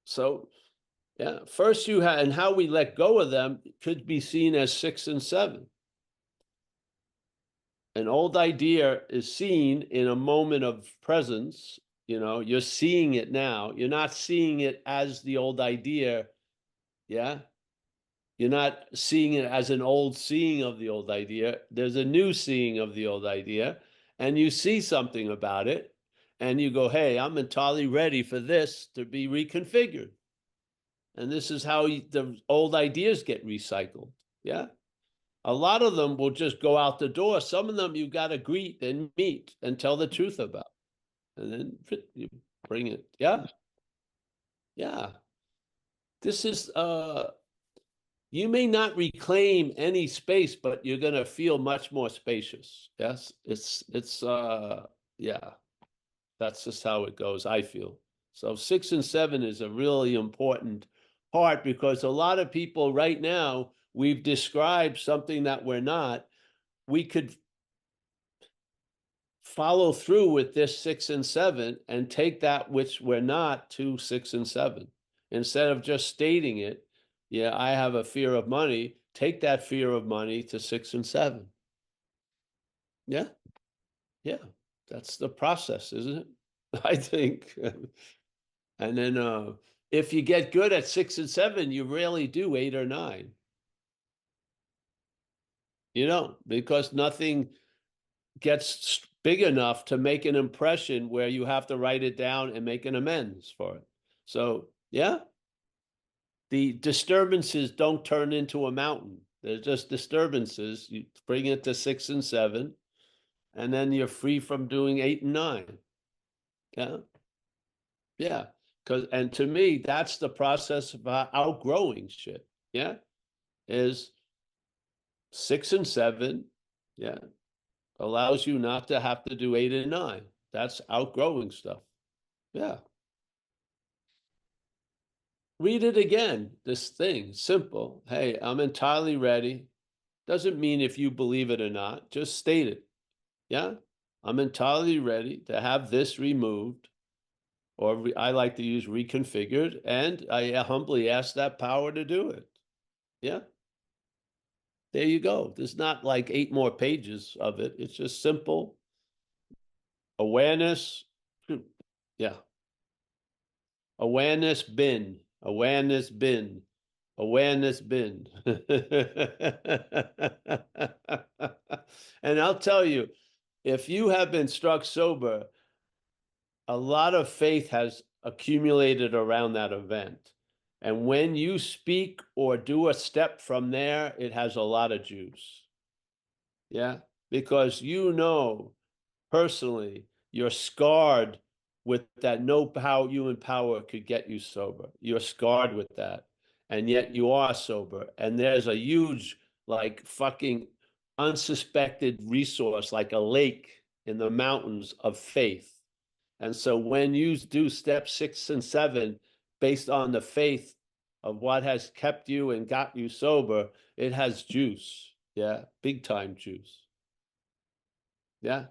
[SPEAKER 2] So, yeah, first you have, and how we let go of them could be seen as 6 and 7. An old idea is seen in a moment of presence. You know, you're seeing it now. You're not seeing it as the old idea. Yeah. You're not seeing it as an old seeing of the old idea. There's a new seeing of the old idea, and you see something about it, and you go, hey, I'm entirely ready for this to be reconfigured. And this is how the old ideas get recycled. Yeah. A lot of them will just go out the door. Some of them you got to greet and meet and tell the truth about. And then you bring it. Yeah. Yeah. This is, you may not reclaim any space, but you're going to feel much more spacious. Yes. Yeah, that's just how it goes, I feel. So 6 and 7 is a really important part, because a lot of people right now, we've described something that we're not. We could follow through with this 6 and 7 and take that which we're not to 6 and 7. Instead of just stating it, yeah, I have a fear of money, take that fear of money to 6 and 7. Yeah. Yeah. That's the process, isn't it? I think. And then if you get good at 6 and 7, you rarely do 8 or 9. You don't, because nothing gets big enough to make an impression where you have to write it down and make an amends for it. So, yeah, the disturbances don't turn into a mountain. They're just disturbances. You bring it to 6 and 7, and then you're free from doing 8 and 9. Yeah. Yeah. And to me, that's the process of outgrowing shit. Yeah. Is 6 and 7. Yeah. Allows you not to have to do 8 and 9. That's outgrowing stuff. Yeah. Read it again, this thing, simple. Hey, I'm entirely ready. Doesn't mean if you believe it or not, just state it. Yeah. I'm entirely ready to have this removed, or I like to use reconfigured, and I humbly ask that power to do it. Yeah. There you go. There's not like 8 more pages of it. It's just simple awareness. Yeah. Awareness bin, awareness bin, awareness bin. And I'll tell you, if you have been struck sober, a lot of faith has accumulated around that event. And when you speak or do a step from there, it has a lot of juice. Yeah, because you know personally you're scarred with that no human power could get you sober. You're scarred with that, and yet you are sober. And there's a huge, like, fucking unsuspected resource, like a lake in the mountains of faith. And so when you do step 6 and 7, based on the faith of what has kept you and got you sober, it has juice. Yeah, big time juice. Yeah.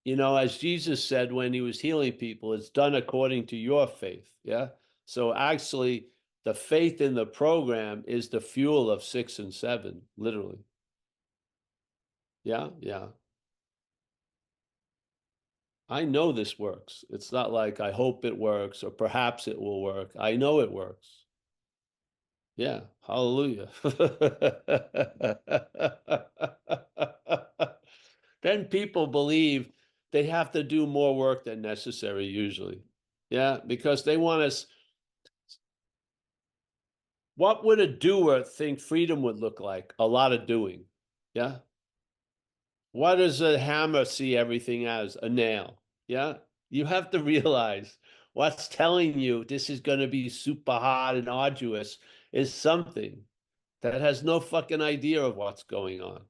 [SPEAKER 2] You know, as Jesus said when he was healing people, it's done according to your faith. Yeah. So actually, the faith in the program is the fuel of 6 and 7, literally. Yeah. Yeah. I know this works. It's not like I hope it works or perhaps it will work. I know it works. Yeah, hallelujah. Then people believe they have to do more work than necessary usually. Yeah, because they want us. What would a doer think freedom would look like? A lot of doing. Yeah. What does a hammer see everything as? A nail. Yeah. You have to realize what's telling you this is going to be super hard and arduous is something that has no fucking idea of what's going on.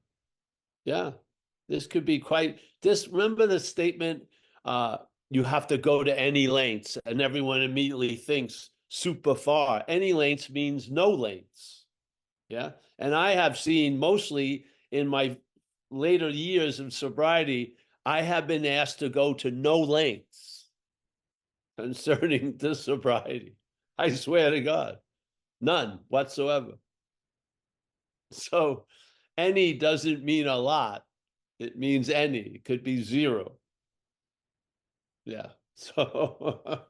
[SPEAKER 2] Yeah. This could be remember the statement, you have to go to any lengths, and everyone immediately thinks super far. Any lengths means no lengths. Yeah. And I have seen mostly in my later years of sobriety, I have been asked to go to no lengths concerning the sobriety. I swear to God, none whatsoever. So any doesn't mean a lot. It means any. It could be zero. Yeah. So,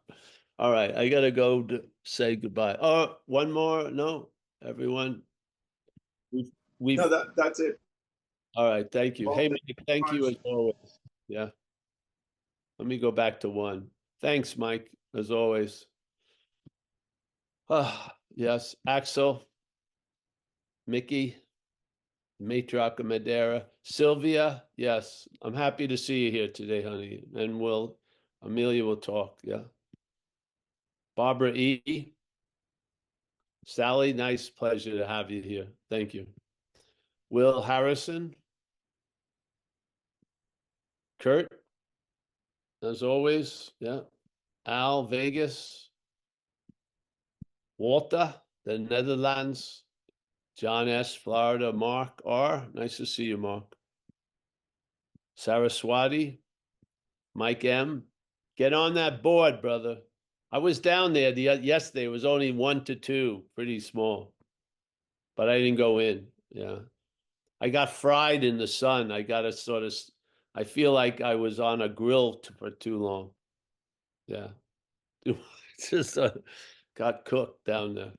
[SPEAKER 2] all right. I got to go to say goodbye. Oh, one more. No, everyone. We've
[SPEAKER 1] No, that's it.
[SPEAKER 2] all right. Thank you.
[SPEAKER 1] Well,
[SPEAKER 2] Hey,
[SPEAKER 1] thank
[SPEAKER 2] Mike, thank you
[SPEAKER 1] much.
[SPEAKER 2] as always. Yeah. Let me go back to one. Thanks, Mike, as always. Ah, yes. Axel, Mickey, Matriarch of Madeira, Sylvia. Yes. I'm happy to see you here today, honey. And Amelia will talk. Yeah. Barbara E. Sally, nice pleasure to have you here. Thank you. Will Harrison. Kurt, as always. Yeah. Al Vegas. Walter, the Netherlands. John S., Florida. Mark R. Nice to see you, Mark. Saraswati. Mike M. Get on that board, brother. I was down there yesterday. It was only 1 to 2, pretty small. But I didn't go in. Yeah. I got fried in the sun. I got I feel like I was on a grill for too long. Yeah. Just got cooked down there.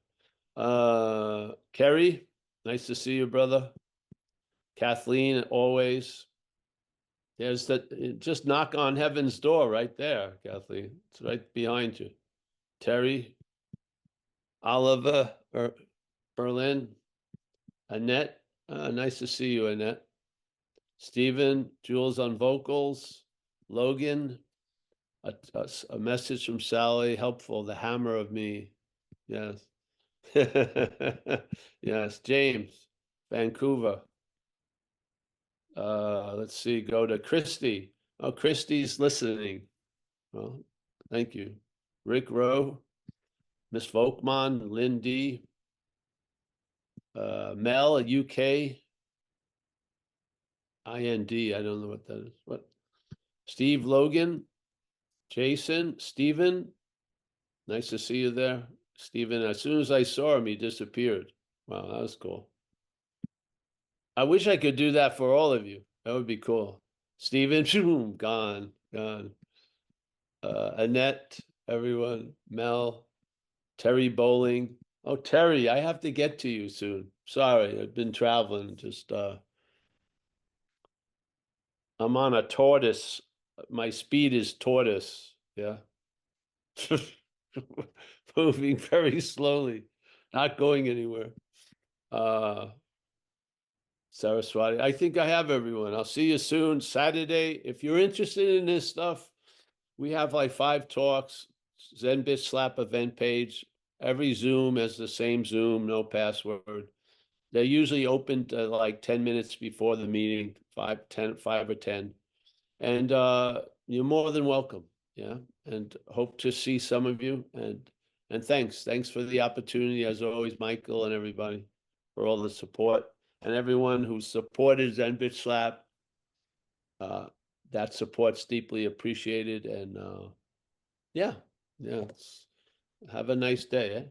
[SPEAKER 2] Kerry, nice to see you, brother. Kathleen, always. There's just knock on heaven's door right there, Kathleen. It's right behind you. Terry, Oliver, Berlin, Annette. Nice to see you, Annette. Stephen, Jules on vocals. Logan, a message from Sally, helpful, the hammer of me. Yes. Yes, James, Vancouver. Let's see, go to Christy. Oh, Christy's listening. Well, thank you. Rick Rowe, Miss Volkman, Lynn D, Mel, UK, IND, I don't know what that is. What? Steve Logan, Jason, Stephen, nice to see you there. Stephen, as soon as I saw him, he disappeared. Wow, that was cool. I wish I could do that for all of you. That would be cool. Stephen, boom, gone. Annette, everyone, Mel, Terry Bowling. Oh, Terry, I have to get to you soon. Sorry, I've been traveling. I'm on a tortoise. My speed is tortoise. Yeah. Moving very slowly, not going anywhere. Saraswati, I think I have everyone. I'll see you soon. Saturday. If you're interested in this stuff, we have like 5 talks, Zen Bitch Slap event page. Every Zoom has the same Zoom, no password. They're usually open to like 10 minutes before the meeting, 5 or 10. And you're more than welcome. Yeah. And hope to see some of you. And thanks. Thanks for the opportunity, as always, Michael and everybody, for all the support. And everyone who supported Zen Bitch Slap. That support's deeply appreciated. And yeah. Have a nice day.